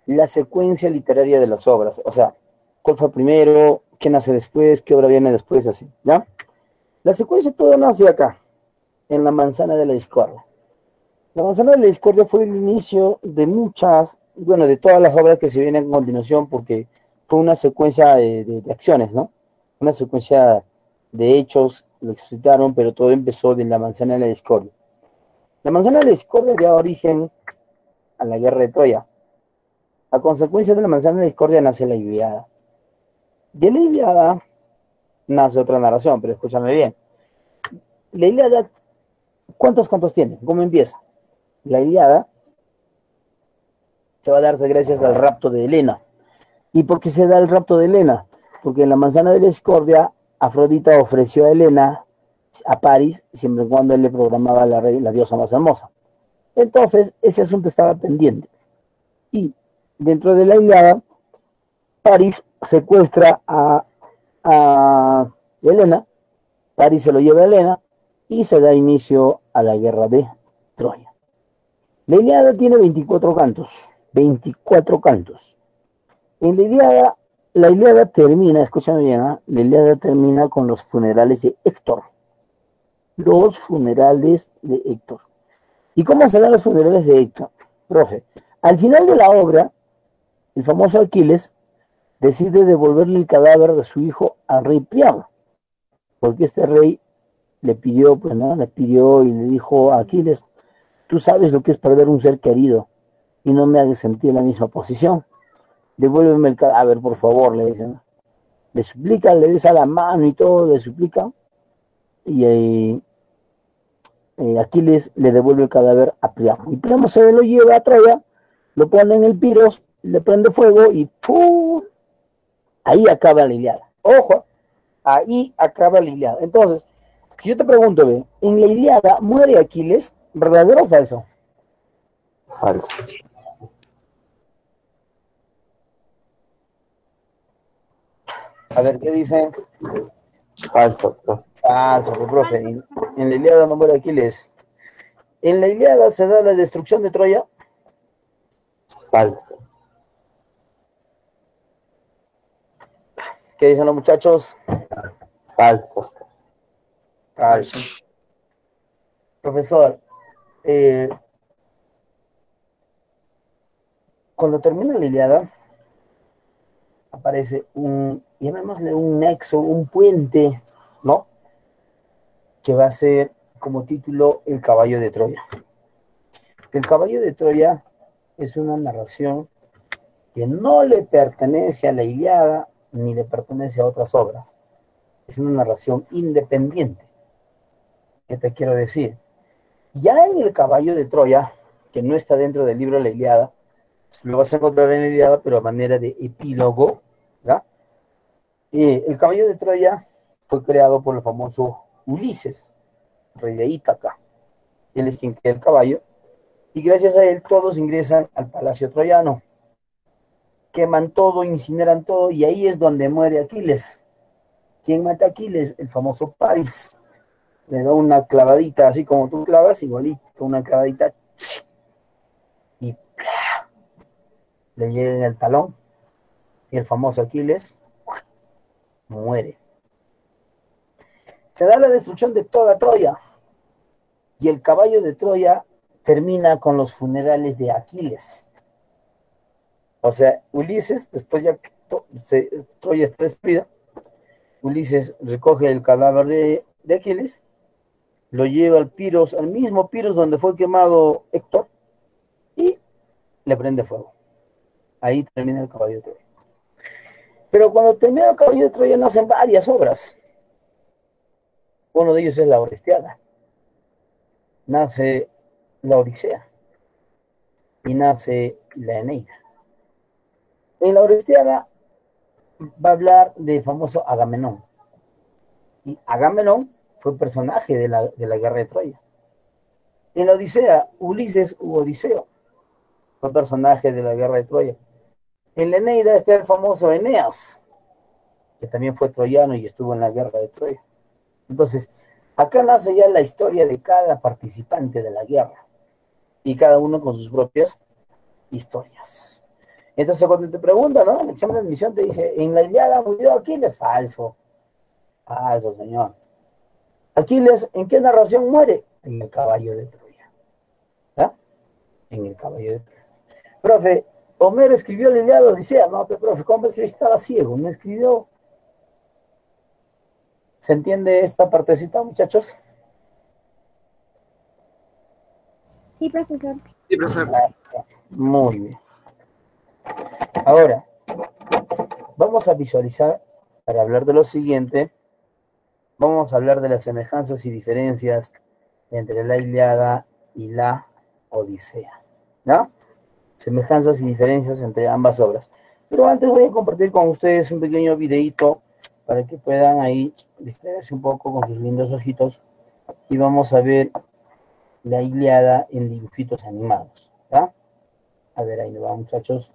la secuencia literaria de las obras. O sea, cuál fue primero, qué nace después, qué obra viene después, así, ¿ya? La secuencia todo nace acá, en la manzana de la discordia. La manzana de la discordia fue el inicio de muchas, bueno, de todas las obras que se vienen a continuación, porque fue una secuencia de acciones, ¿no? Una secuencia de hechos, lo excitaron, pero todo empezó de la manzana de la discordia. La manzana de la discordia dio origen a la guerra de Troya. A consecuencia de la manzana de la discordia nace la Ilíada. De la Ilíada nace otra narración, pero escúchame bien. La Ilíada, ¿cuántos cantos tiene? ¿Cómo empieza? La Ilíada se va a darse gracias al rapto de Helena. ¿Y por qué se da el rapto de Helena? Porque en la manzana de la discordia, Afrodita ofreció a Helena a París, siempre y cuando él le programaba la diosa más hermosa. Entonces, ese asunto estaba pendiente. Y dentro de la Ilíada, París secuestra a Helena, París se lo lleva a Helena y se da inicio a la guerra de Troya. La Ilíada tiene 24 cantos, 24 cantos. En la Ilíada termina, escúchame bien, la Ilíada termina con los funerales de Héctor. Los funerales de Héctor. ¿Y cómo se dan los funerales de Héctor? Profe, al final de la obra, el famoso Aquiles decide devolverle el cadáver de su hijo al rey Priamo, porque este rey le pidió, pues, ¿no? Le pidió y le dijo a Aquiles, tú sabes lo que es perder un ser querido y no me hagas sentir en la misma posición. Devuélveme el cadáver, por favor, le dicen. Le suplica, le besa la mano y todo, le suplica, y Aquiles le devuelve el cadáver a Priamo. Y Priamo se lo lleva a Troya, lo pone en el Piros, le prende fuego y ¡pum! Ahí acaba la Ilíada. Ojo, ahí acaba la Ilíada. Entonces, si yo te pregunto, ¿ve? ¿En la Ilíada muere Aquiles? ¿Verdadero o falso? Falso. A ver, ¿qué dice? Falso, profe. Falso, profe. En la Ilíada no muere Aquiles. ¿En la Ilíada se da la destrucción de Troya? Falso. ¿Qué dicen los muchachos? Falso. Falso. Profesor, cuando termina la Ilíada, aparece llamémosle un nexo, un puente, ¿no? Que va a ser como título El caballo de Troya. El caballo de Troya es una narración que no le pertenece a la Ilíada ni le pertenece a otras obras. Es una narración independiente. ¿Qué te quiero decir? Ya en el caballo de Troya, que no está dentro del libro de la Ilíada, lo vas a encontrar en la Ilíada, pero a manera de epílogo, ¿verdad? El caballo de Troya fue creado por el famoso Ulises, rey de Ítaca. Él es quien crea el caballo, y gracias a él todos ingresan al palacio troyano. Queman todo, incineran todo, y ahí es donde muere Aquiles. ¿Quién mata a Aquiles? El famoso París. Le da una clavadita, así como tú clavas, igualito, una clavadita, y ¡plá! Le llega en el talón, y el famoso Aquiles muere. Se da la destrucción de toda Troya, y el caballo de Troya termina con los funerales de Aquiles. O sea, Ulises, después ya que Troya está destruida, Ulises recoge el cadáver de Aquiles, lo lleva al Piros, al mismo Piros donde fue quemado Héctor, y le prende fuego. Ahí termina el caballo de Troya. Pero cuando termina el caballo de Troya nacen varias obras. Uno de ellos es la Orestiada. Nace la Odisea y nace la Eneida. En la Orestiada va a hablar del famoso Agamenón. Y Agamenón fue personaje de la guerra de Troya. En la Odisea, Ulises u Odiseo fue personaje de la guerra de Troya. En la Eneida está el famoso Eneas, que también fue troyano y estuvo en la guerra de Troya. Entonces, acá nace ya la historia de cada participante de la guerra, y cada uno con sus propias historias. Entonces, cuando te preguntan, ¿no? En el examen de admisión te dice, en la Ilíada murió Aquiles. Falso. Falso, señor. Aquiles, ¿en qué narración muere? En el caballo de Troya. ¿Ah? En el caballo de Troya. Profe, Homero escribió la Ilíada, Odisea. No, pero profe, ¿cómo escribió? Estaba ciego, no escribió. ¿Se entiende esta partecita, muchachos? Sí, profesor. Sí, profesor. Muy bien. Ahora, vamos a visualizar, para hablar de lo siguiente, vamos a hablar de las semejanzas y diferencias entre la Ilíada y la Odisea, ¿no? Semejanzas y diferencias entre ambas obras. Pero antes voy a compartir con ustedes un pequeño videíto para que puedan ahí distraerse un poco con sus lindos ojitos y vamos a ver la Ilíada en dibujitos animados, ¿ya? A ver, ahí nos va, muchachos.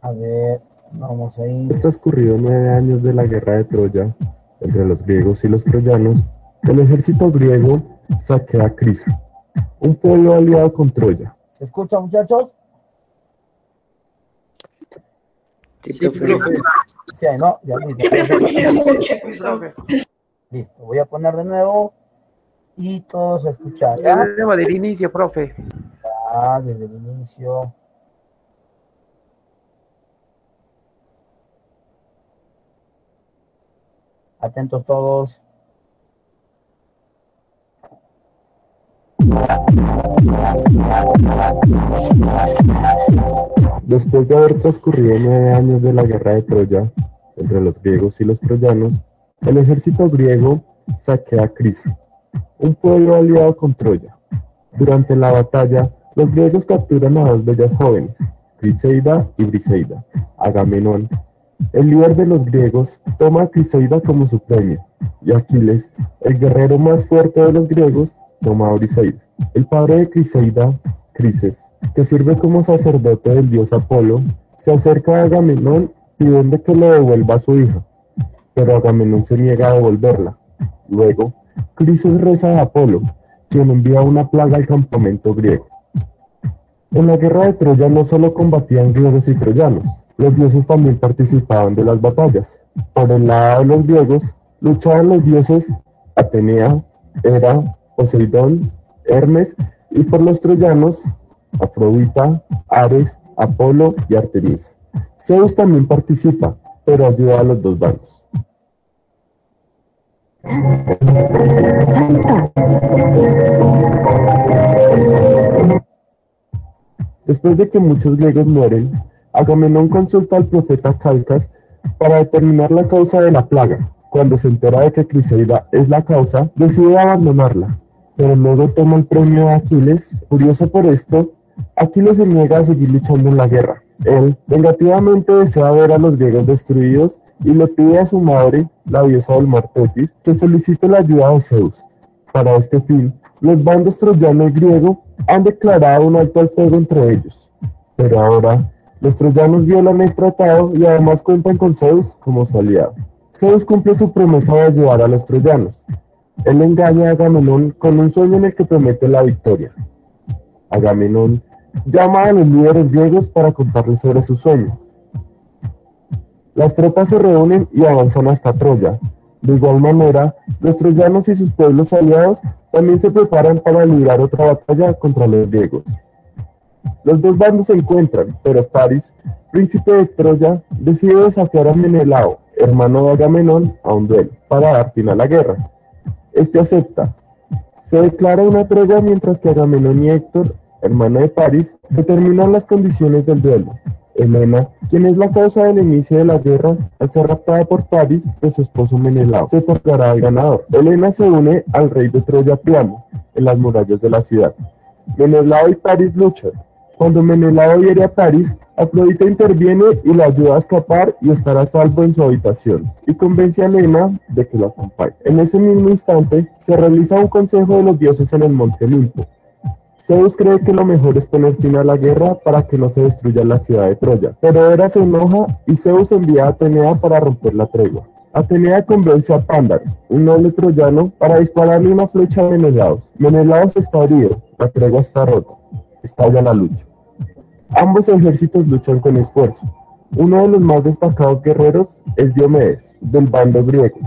A ver, vamos ahí. Transcurrido 9 años de la guerra de Troya entre los griegos y los troyanos, el ejército griego saquea a Crisa, un pueblo aliado con Troya. ¿Se escucha, muchachos? Sí, profe. Sí, ¿no? Ya, listo, voy a poner de nuevo y todos a escuchar. ¿Ya? Del inicio, profe. Ah, desde el inicio. Atentos todos. Después de haber transcurrido 9 años de la guerra de Troya entre los griegos y los troyanos, el ejército griego saquea a Crisa, un pueblo aliado con Troya. Durante la batalla, los griegos capturan a dos bellas jóvenes, Criseida y Briseida. Agamenón, el líder de los griegos, toma a Criseida como su premio, y Aquiles, el guerrero más fuerte de los griegos, toma a Briseida. El padre de Criseida, Crises, que sirve como sacerdote del dios Apolo, se acerca a Agamenón pidiendo que le devuelva a su hija, pero Agamenón se niega a devolverla. Luego, Crises reza a Apolo, quien envía una plaga al campamento griego. En la guerra de Troya no solo combatían griegos y troyanos, los dioses también participaban de las batallas. Por el lado de los griegos, luchaban los dioses Atenea, Hera, Poseidón, Hermes, y por los troyanos, Afrodita, Ares, Apolo y Artemisa. Zeus también participa, pero ayuda a los dos bandos. Después de que muchos griegos mueren, Agamenón consulta al profeta Calcas para determinar la causa de la plaga. Cuando se entera de que Criseida es la causa, decide abandonarla, pero luego toma el premio a Aquiles. Furioso por esto, Aquiles se niega a seguir luchando en la guerra. Él, vengativamente, desea ver a los griegos destruidos y le pide a su madre, la diosa del mar Tetis, que solicite la ayuda de Zeus. Para este fin, los bandos troyano y griego han declarado un alto al fuego entre ellos. Pero ahora, los troyanos violan el tratado y además cuentan con Zeus como su aliado. Zeus cumple su promesa de ayudar a los troyanos. Él engaña a Agamenón con un sueño en el que promete la victoria. Agamenón llama a los líderes griegos para contarles sobre su sueño. Las tropas se reúnen y avanzan hasta Troya. De igual manera, los troyanos y sus pueblos aliados también se preparan para librar otra batalla contra los griegos. Los dos bandos se encuentran, pero Paris, príncipe de Troya, decide desafiar a Menelao, hermano de Agamenón, a un duelo para dar fin a la guerra. Este acepta. Se declara una tregua mientras que Agamenón y Héctor, hermano de París, determinan las condiciones del duelo. Helena, quien es la causa del inicio de la guerra, al ser raptada por París de su esposo Menelao, se otorgará al ganador. Helena se une al rey de Troya Priamo, en las murallas de la ciudad. Menelao y París luchan. Cuando Menelao hiere a París, Afrodita interviene y lo ayuda a escapar y estar a salvo en su habitación, y convence a Helena de que lo acompañe. En ese mismo instante, se realiza un consejo de los dioses en el monte Olimpo. Zeus cree que lo mejor es poner fin a la guerra para que no se destruya la ciudad de Troya, pero Hera se enoja y Zeus envía a Atenea para romper la tregua. Atenea convence a Pándaros, un noble troyano, para dispararle una flecha a Menelao. Menelao está herido, la tregua está rota, estalla la lucha. Ambos ejércitos luchan con esfuerzo. Uno de los más destacados guerreros es Diomedes, del bando griego,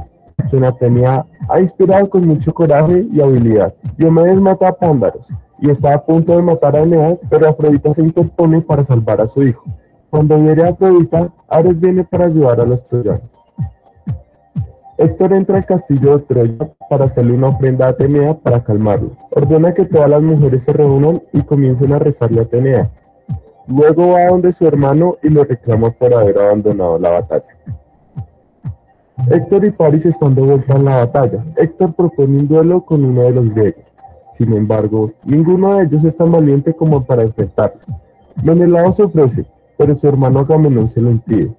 quien Atenea ha inspirado con mucho coraje y habilidad. Diomedes mata a Pándaros y está a punto de matar a Eneas, pero Afrodita se interpone para salvar a su hijo. Cuando hiere a Afrodita, Ares viene para ayudar a los troyanos. Héctor entra al castillo de Troya para hacerle una ofrenda a Atenea para calmarlo. Ordena que todas las mujeres se reúnan y comiencen a rezarle a Atenea. Luego va donde su hermano y le reclama por haber abandonado la batalla. Héctor y París están de vuelta en la batalla. Héctor propone un duelo con uno de los griegos. Sin embargo, ninguno de ellos es tan valiente como para enfrentarlo. Menelao se ofrece, pero su hermano Agamenón se lo impide.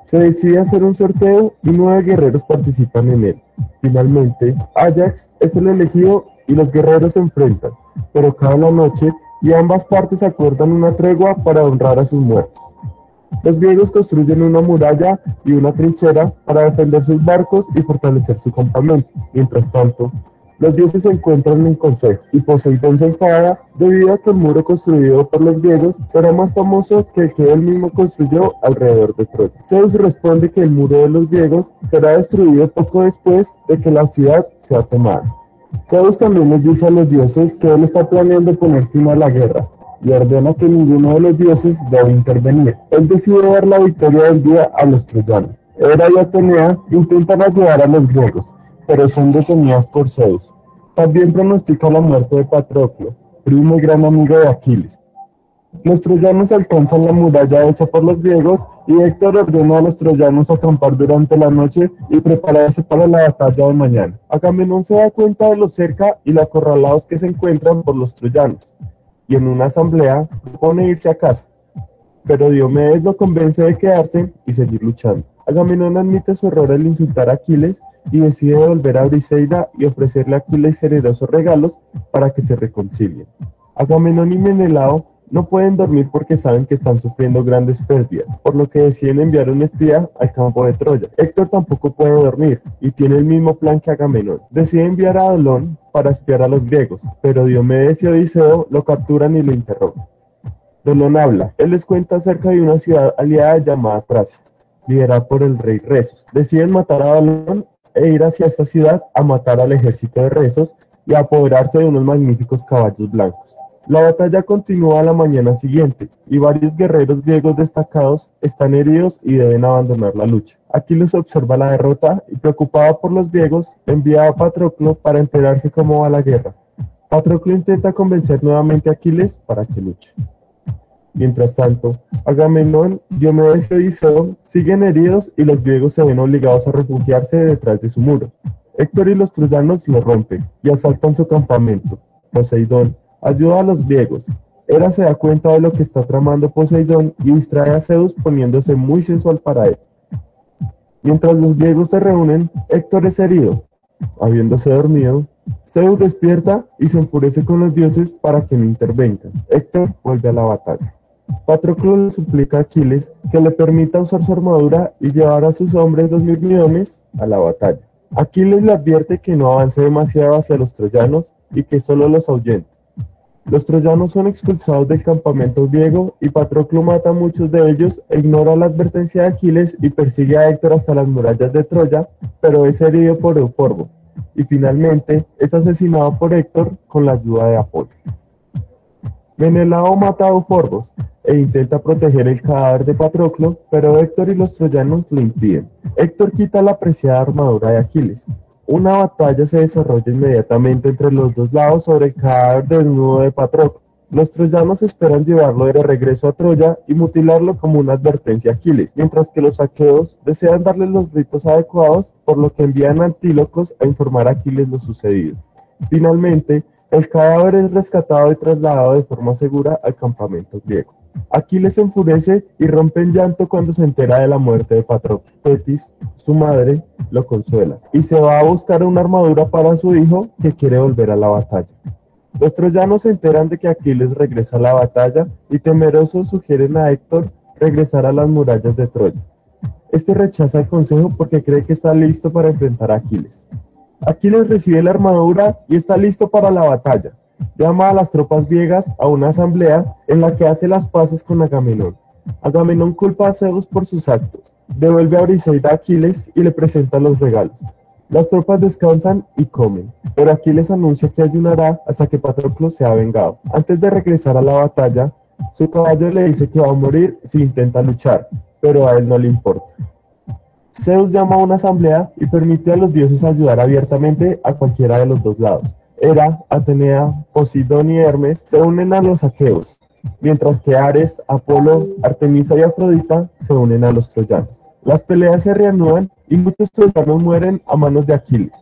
Se decide hacer un sorteo y 9 guerreros participan en él. Finalmente, Áyax es el elegido y los guerreros se enfrentan, pero cae la noche y ambas partes acuerdan una tregua para honrar a sus muertos. Los griegos construyen una muralla y una trinchera para defender sus barcos y fortalecer su campamento. Mientras tanto, los dioses se encuentran en consejo y Poseidón se enfada debido a que el muro construido por los griegos será más famoso que el que él mismo construyó alrededor de Troya. Zeus responde que el muro de los griegos será destruido poco después de que la ciudad sea tomada. Zeus también les dice a los dioses que él está planeando poner fin a la guerra y ordena que ninguno de los dioses debe intervenir. Él decide dar la victoria del día a los troyanos. Hera y Atenea intentan ayudar a los griegos, pero son detenidas por Zeus. También pronostica la muerte de Patroclo, primo y gran amigo de Aquiles. Los troyanos alcanzan la muralla hecha por los griegos y Héctor ordena a los troyanos acampar durante la noche y prepararse para la batalla de mañana. Agamenón se da cuenta de lo cerca y lo acorralados que se encuentran por los troyanos, y en una asamblea propone irse a casa, pero Diomedes lo convence de quedarse y seguir luchando. Agamenón admite su error al insultar a Aquiles y decide volver a Briseida y ofrecerle a Aquiles generosos regalos para que se reconcilien. Agamenón y Menelao no pueden dormir porque saben que están sufriendo grandes pérdidas, por lo que deciden enviar un espía al campo de Troya. Héctor tampoco puede dormir y tiene el mismo plan que Agamenón. Decide enviar a Dolón para espiar a los griegos, pero Diomedes y Odiseo lo capturan y lo interrogan. Dolón habla. Él les cuenta acerca de una ciudad aliada llamada Tracia, liderada por el rey Resos. Deciden matar a Dolón e ir hacia esta ciudad a matar al ejército de Resos y a apoderarse de unos magníficos caballos blancos. La batalla continúa a la mañana siguiente y varios guerreros griegos destacados están heridos y deben abandonar la lucha. Aquiles observa la derrota y, preocupado por los griegos, envía a Patroclo para enterarse cómo va la guerra. Patroclo intenta convencer nuevamente a Aquiles para que luche. Mientras tanto, Agamenón, Diomedes y Odiseo siguen heridos y los griegos se ven obligados a refugiarse detrás de su muro. Héctor y los troyanos lo rompen y asaltan su campamento. Poseidón ayuda a los griegos. Hera se da cuenta de lo que está tramando Poseidón y distrae a Zeus poniéndose muy sensual para él. Mientras los griegos se reúnen, Héctor es herido. Habiéndose dormido, Zeus despierta y se enfurece con los dioses para que no intervengan. Héctor vuelve a la batalla. Patroclo le suplica a Aquiles que le permita usar su armadura y llevar a sus hombres, los mirmidones, a la batalla. Aquiles le advierte que no avance demasiado hacia los troyanos y que solo los ahuyente. Los troyanos son expulsados del campamento griego y Patroclo mata a muchos de ellos e ignora la advertencia de Aquiles y persigue a Héctor hasta las murallas de Troya, pero es herido por Euforbo y finalmente es asesinado por Héctor con la ayuda de Apolo. Menelao mata a Euforbos e intenta proteger el cadáver de Patroclo, pero Héctor y los troyanos lo impiden. Héctor quita la preciada armadura de Aquiles. Una batalla se desarrolla inmediatamente entre los dos lados sobre el cadáver desnudo de Patroclo. Los troyanos esperan llevarlo de regreso a Troya y mutilarlo como una advertencia a Aquiles, mientras que los aqueos desean darle los ritos adecuados, por lo que envían a Antílocos a informar a Aquiles lo sucedido. Finalmente, el cadáver es rescatado y trasladado de forma segura al campamento griego. Aquiles se enfurece y rompe en llanto cuando se entera de la muerte de Patroclo. Tetis, su madre, lo consuela y se va a buscar una armadura para su hijo que quiere volver a la batalla. Los troyanos se enteran de que Aquiles regresa a la batalla y temerosos sugieren a Héctor regresar a las murallas de Troya. Este rechaza el consejo porque cree que está listo para enfrentar a Aquiles. Aquiles recibe la armadura y está listo para la batalla. Llama a las tropas griegas a una asamblea en la que hace las paces con Agamenón. Agamenón culpa a Zeus por sus actos, devuelve a Briseida a Aquiles y le presenta los regalos. Las tropas descansan y comen, pero Aquiles anuncia que ayunará hasta que Patroclo sea vengado. Antes de regresar a la batalla, su caballo le dice que va a morir si intenta luchar, pero a él no le importa. Zeus llama a una asamblea y permite a los dioses ayudar abiertamente a cualquiera de los dos lados. Hera, Atenea, Poseidón y Hermes se unen a los aqueos, mientras que Ares, Apolo, Artemisa y Afrodita se unen a los troyanos. Las peleas se reanudan y muchos troyanos mueren a manos de Aquiles.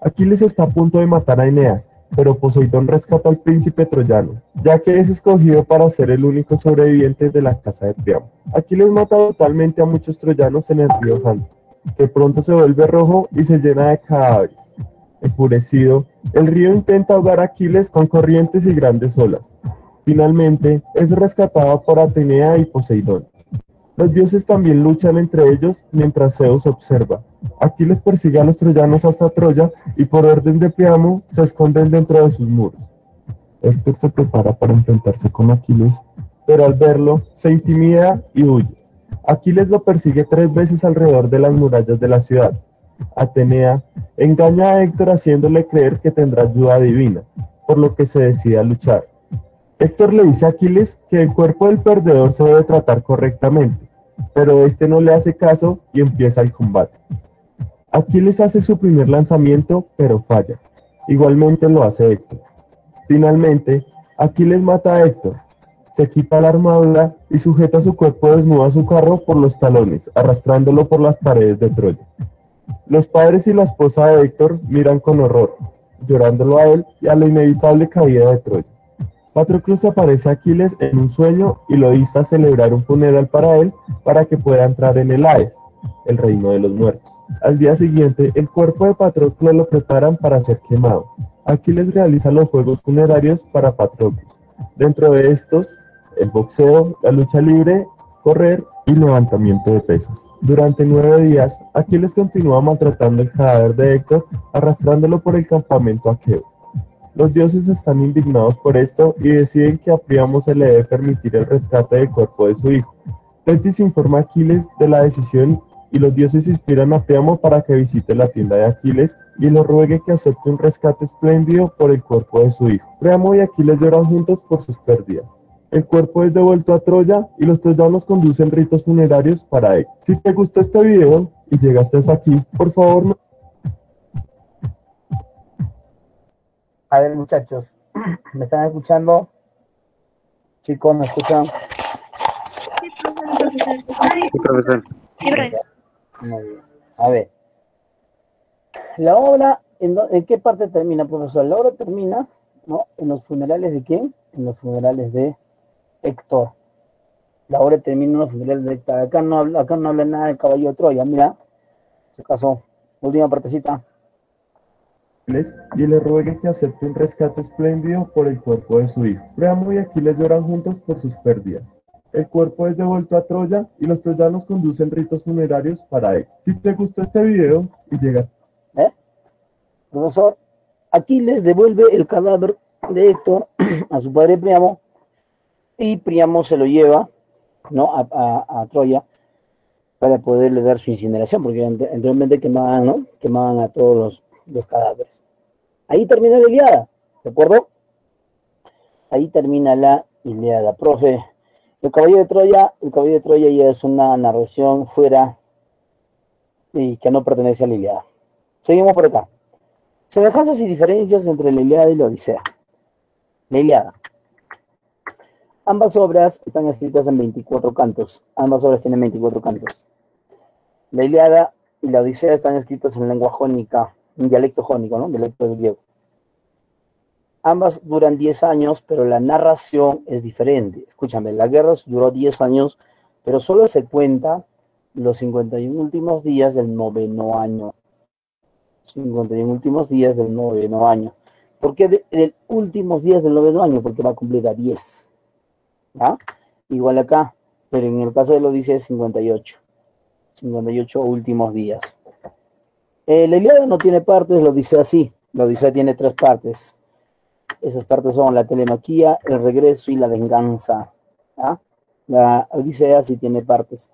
Aquiles está a punto de matar a Eneas, pero Poseidón rescata al príncipe troyano, ya que es escogido para ser el único sobreviviente de la casa de Priamo. Aquiles mata totalmente a muchos troyanos en el río Janto, que pronto se vuelve rojo y se llena de cadáveres. Enfurecido, el río intenta ahogar a Aquiles con corrientes y grandes olas. Finalmente, es rescatado por Atenea y Poseidón. Los dioses también luchan entre ellos mientras Zeus observa. Aquiles persigue a los troyanos hasta Troya y por orden de Priamo se esconden dentro de sus muros. Héctor se prepara para enfrentarse con Aquiles, pero al verlo se intimida y huye. Aquiles lo persigue 3 veces alrededor de las murallas de la ciudad. Atenea engaña a Héctor haciéndole creer que tendrá ayuda divina, por lo que se decide a luchar. Héctor le dice a Aquiles que el cuerpo del perdedor se debe tratar correctamente, pero este no le hace caso y empieza el combate. Aquiles hace su primer lanzamiento, pero falla. Igualmente lo hace Héctor. Finalmente, Aquiles mata a Héctor, se quita la armadura y sujeta su cuerpo desnudo a su carro por los talones, arrastrándolo por las paredes de Troya. Los padres y la esposa de Héctor miran con horror, llorándolo a él y a la inevitable caída de Troya. Patroclo se aparece a Aquiles en un sueño y lo insta a celebrar un funeral para él para que pueda entrar en el Hades, el reino de los muertos. Al día siguiente, el cuerpo de Patroclo lo preparan para ser quemado. Aquiles realiza los juegos funerarios para Patroclo. Dentro de estos, el boxeo, la lucha libre, correr y levantamiento de pesas. Durante 9 días, Aquiles continúa maltratando el cadáver de Héctor, arrastrándolo por el campamento aqueo. Los dioses están indignados por esto y deciden que a Priamo se le debe permitir el rescate del cuerpo de su hijo. Tetis informa a Aquiles de la decisión y los dioses inspiran a Priamo para que visite la tienda de Aquiles y lo ruegue que acepte un rescate espléndido por el cuerpo de su hijo. Priamo y Aquiles lloran juntos por sus pérdidas. El cuerpo es devuelto a Troya y los troyanos conducen ritos funerarios para él. Si te gustó este video y llegaste hasta aquí, por favor no... A ver, muchachos, ¿me están escuchando? Chicos, ¿me escuchan? Sí, profesor. Sí, profesor. Sí, profesor. Muy bien. A ver. La obra, ¿en qué parte termina, profesor? La obra termina, ¿no? ¿En los funerales de quién? En los funerales de Héctor. La obra termina en los funerales de Héctor. Acá no habla nada del caballo de Troya, mira. En este caso, última partecita. Y le ruegue que acepte un rescate espléndido por el cuerpo de su hijo. Priamo y Aquiles lloran juntos por sus pérdidas. El cuerpo es devuelto a Troya y los troyanos conducen ritos funerarios para él. Si te gustó este video y llega... Profesor, Aquiles devuelve el cadáver de Héctor a su padre Priamo y Priamo se lo lleva, ¿no? a Troya para poderle dar su incineración, porque anteriormente quemaban, ¿no? Quemaban a todos los cadáveres. Ahí termina la Ilíada, ¿de acuerdo? Ahí termina la Ilíada. Profe, El caballo de Troya ya es una narración fuera y que no pertenece a la Ilíada. Seguimos por acá. Semejanzas y diferencias entre la Ilíada y la Odisea. La Ilíada. Ambas obras están escritas en 24 cantos. Ambas obras tienen 24 cantos. La Ilíada y la Odisea están escritas en lengua jónica, en dialecto jónico, ¿no? Dialecto del griego. Ambas duran 10 años, pero la narración es diferente. Escúchame, la guerra duró 10 años, pero solo se cuenta los 51 últimos días del noveno año. 51 últimos días del noveno año. ¿Por qué de últimos días del noveno año? Porque va a cumplir a 10. ¿Ya? Igual acá, pero en el caso de la Odisea es 58. 58 últimos días. La Ilíada no tiene partes, la Odisea sí. La Odisea tiene 3 partes. Esas partes son la telemaquía, el regreso y la venganza. ¿Ya? La Odisea sí tiene partes.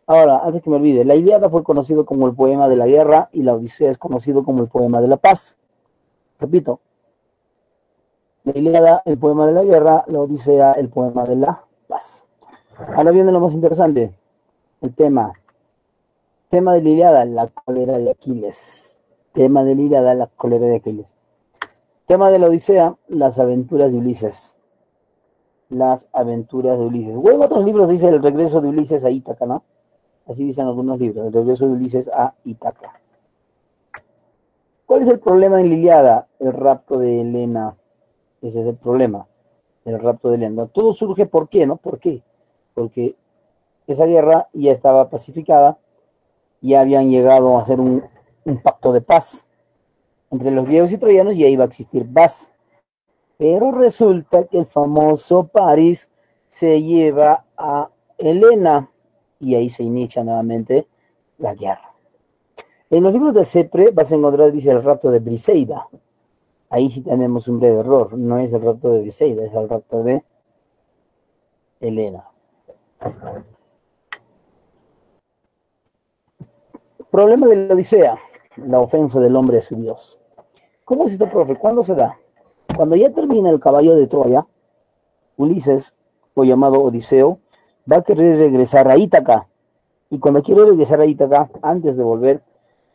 Ahora, antes que me olvide, la Ilíada fue conocido como el poema de la guerra y la Odisea es conocido como el poema de la paz. Repito, la Ilíada, el poema de la guerra, la Odisea, el poema de la paz. Ahora viene lo más interesante, el tema. Tema de la Ilíada, la cólera de Aquiles. Tema de la Ilíada, la cólera de Aquiles. Tema de la Odisea, las aventuras de Ulises. Las aventuras de Ulises. O en otros libros dice el regreso de Ulises a Ítaca, ¿no? Así dicen algunos libros, el regreso de Ulises a Ítaca. ¿Cuál es el problema en la Ilíada? El rapto de Helena. Ese es el problema, el rapto de Helena. Todo surge, ¿por qué, no? ¿Por qué? Porque esa guerra ya estaba pacificada, ya habían llegado a hacer un pacto de paz. Entre los griegos y troyanos ya iba a existir paz. Pero resulta que el famoso París se lleva a Helena y ahí se inicia nuevamente la guerra. En los libros de Cepre vas a encontrar, dice, el rapto de Briseida. Ahí sí tenemos un breve error. No es el rapto de Briseida, es el rapto de Helena. Problema de la Odisea. La ofensa del hombre a su Dios. ¿Cómo es esto, profe? ¿Cuándo se da? Cuando ya termina el caballo de Troya, Ulises, o llamado Odiseo, va a querer regresar a Ítaca. Y cuando quiere regresar a Ítaca, antes de volver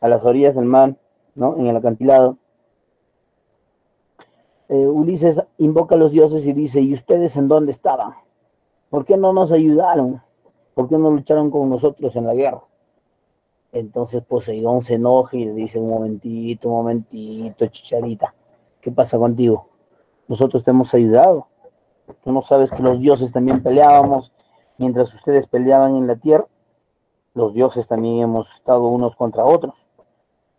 a las orillas del mar, ¿no? En el acantilado, Ulises invoca a los dioses y dice, ¿y ustedes en dónde estaban? ¿Por qué no nos ayudaron? ¿Por qué no lucharon con nosotros en la guerra? Entonces Poseidón se enoja y le dice, un momentito, chicharita, ¿qué pasa contigo? Nosotros te hemos ayudado. Tú no sabes que los dioses también peleábamos, mientras ustedes peleaban en la tierra, los dioses también hemos estado unos contra otros,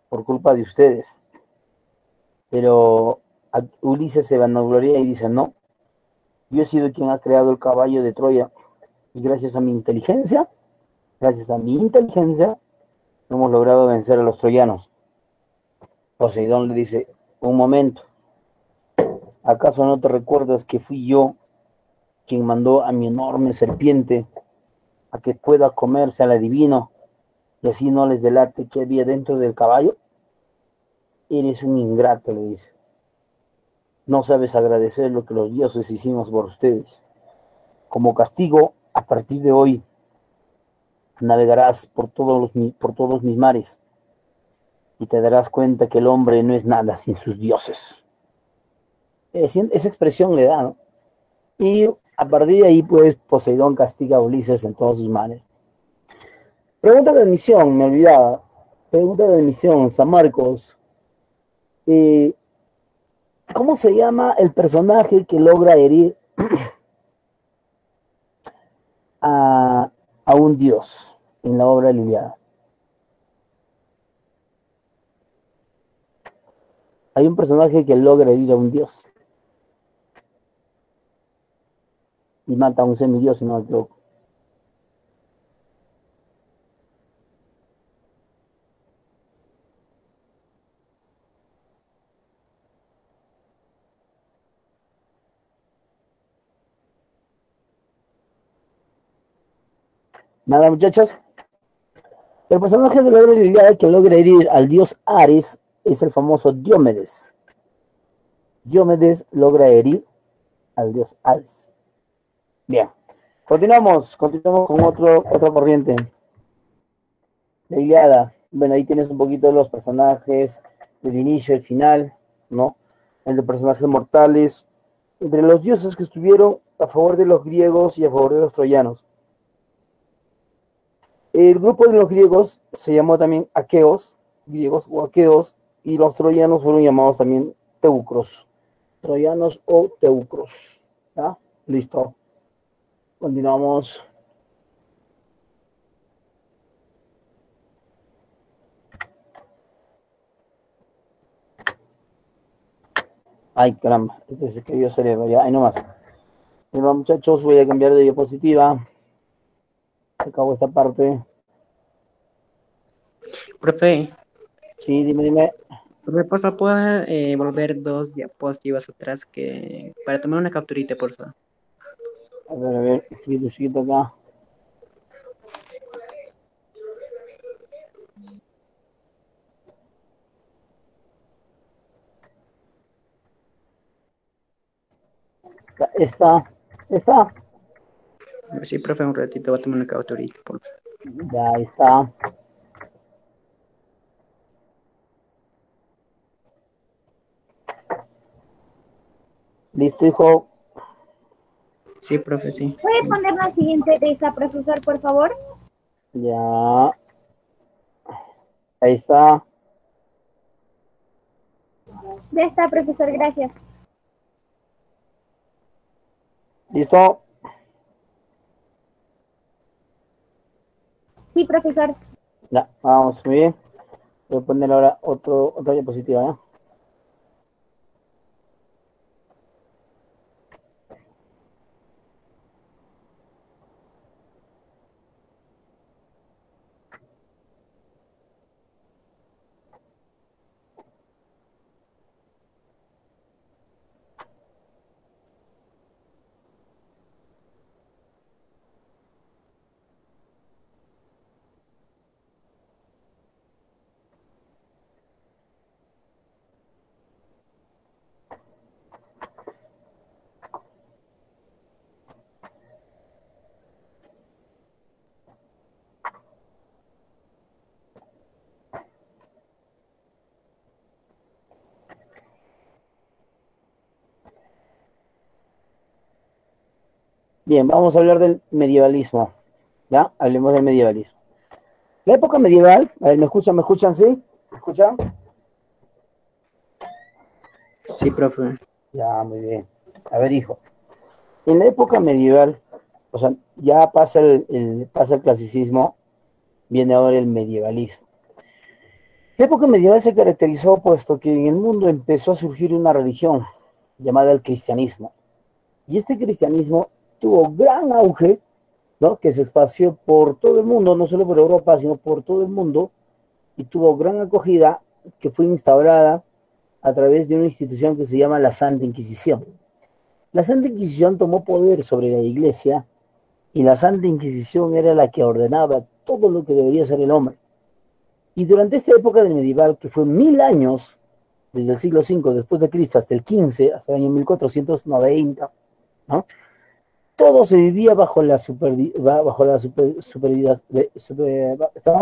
por culpa de ustedes. Pero Ulises se vanagloria y dice, no, yo he sido quien ha creado el caballo de Troya, y gracias a mi inteligencia, hemos logrado vencer a los troyanos. Poseidón le dice, un momento, ¿acaso no te recuerdas que fui yo quien mandó a mi enorme serpiente a que pueda comerse al adivino y así no les delate qué había dentro del caballo? Eres un ingrato, le dice. No sabes agradecer lo que los dioses hicimos por ustedes. Como castigo, a partir de hoy, navegarás por todos mis mares y te darás cuenta que el hombre no es nada sin sus dioses. Esa expresión le da, ¿no? Y a partir de ahí, pues, Poseidón castiga a Ulises en todos sus mares. Pregunta de admisión, me olvidaba. Pregunta de admisión, San Marcos. ¿Cómo se llama el personaje que logra herir a un dios en la obra de la Ilíada? Hay un personaje que logra herir a un dios y mata a un semidios, si no me equivoco. Nada, muchachos. El personaje de la obra de la Ilíada que logra herir al dios Ares es el famoso Diomedes. Diomedes logra herir al dios Ares. Bien. Continuamos con otra corriente. La Ilíada. Bueno, ahí tienes un poquito de los personajes del inicio, el final, ¿no? El de personajes mortales, entre los dioses que estuvieron a favor de los griegos y a favor de los troyanos. El grupo de los griegos se llamó también aqueos, griegos o aqueos, y los troyanos fueron llamados también teucros, troyanos o teucros. ¿Ya? Listo. Continuamos. Ay, caramba, este es el que yo cerebro, ya, ahí nomás. Bueno, muchachos, voy a cambiar de diapositiva. Se acabó esta parte. Profe, Sí, dime. profe, por favor, ¿puedo volver 2 diapositivas atrás para tomar una capturita, por favor? A ver, chiquito acá. Está. Sí, profe, un ratito voy a tomar una capturita, por favor. Ya, ahí está. ¿Listo, hijo? Sí, profe, sí. ¿Puede poner la siguiente de esa, profesor, por favor? Ya. Ahí está. Ya está, profesor, gracias. ¿Listo? Sí, profesor. Ya, vamos, muy bien. Voy a poner ahora otra diapositiva, ¿ya? Bien, vamos a hablar del medievalismo. ¿Ya? Hablemos del medievalismo. La época medieval, a ver, ¿me escuchan, sí? ¿Me escuchan? Sí, profe. Ya, muy bien. A ver, hijo. En la época medieval, o sea, ya pasa pasa el clasicismo, viene ahora el medievalismo. La época medieval se caracterizó puesto que en el mundo empezó a surgir una religión llamada el cristianismo. Y este cristianismo tuvo gran auge, ¿no? Que se esparció por todo el mundo, no solo por Europa, sino por todo el mundo, y tuvo gran acogida que fue instaurada a través de una institución que se llama la Santa Inquisición. La Santa Inquisición tomó poder sobre la Iglesia y la Santa Inquisición era la que ordenaba todo lo que debería ser el hombre. Y durante esta época del medieval, que fue 1000 años, desde el siglo V después de Cristo hasta el 15, hasta el año 1490, ¿no? Todo se vivía estábamos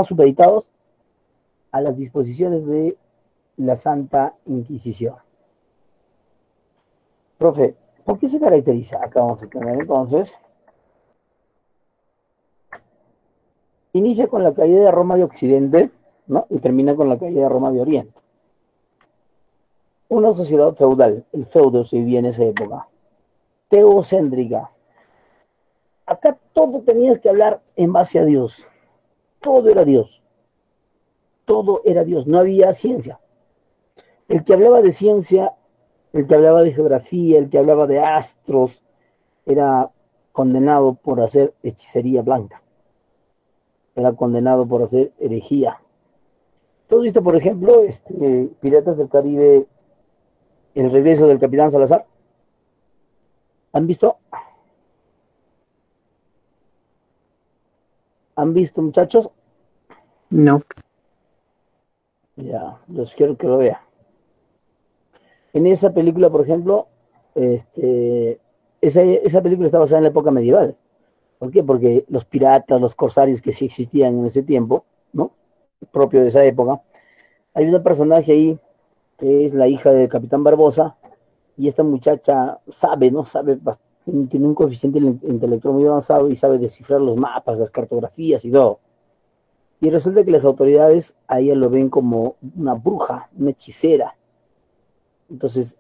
supeditados a las disposiciones de la Santa Inquisición. Profe, ¿por qué se caracteriza? Acá vamos a tener entonces. Inicia con la caída de Roma de Occidente, ¿no? Y termina con la caída de Roma de Oriente. Una sociedad feudal, el feudo se vivía en esa época. Teocéntrica. Acá todo tenías que hablar en base a Dios. Todo era Dios. Todo era Dios. No había ciencia. El que hablaba de ciencia, el que hablaba de geografía, el que hablaba de astros, era condenado por hacer hechicería blanca. Era condenado por hacer herejía. ¿Todo esto, por ejemplo, Piratas del Caribe, el regreso del Capitán Salazar? ¿Han visto? ¿Han visto, muchachos? No. Ya, los quiero que lo vean. En esa película, por ejemplo, esa película está basada en la época medieval. ¿Por qué? Porque los piratas, los corsarios que sí existían en ese tiempo, ¿no? Propio de esa época. Hay una personaje ahí que es la hija del Capitán Barbosa, y esta muchacha sabe, ¿no? Tiene un coeficiente intelectual muy avanzado y sabe descifrar los mapas, las cartografías y todo. Y resulta que las autoridades a ella lo ven como una bruja, una hechicera. Entonces,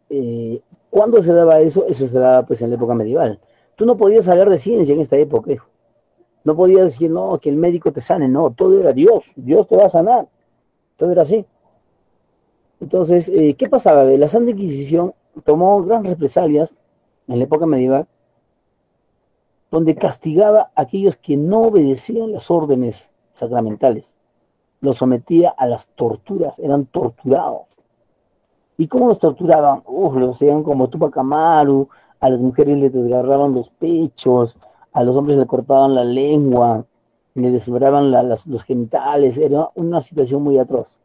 ¿cuándo se daba eso? Eso se daba pues en la época medieval. Tú no podías hablar de ciencia en esta época, hijo. No podías decir, no, que el médico te sane, no, todo era Dios, Dios te va a sanar. Todo era así. Entonces, ¿qué pasaba? La Santa Inquisición tomó grandes represalias en la época medieval, donde castigaba a aquellos que no obedecían las órdenes sacramentales. Los sometía a las torturas, eran torturados. ¿Y cómo los torturaban? Los hacían como Tupac Amaru, a las mujeres les desgarraban los pechos, a los hombres le cortaban la lengua, le desfibraban los genitales, era una situación muy atroz,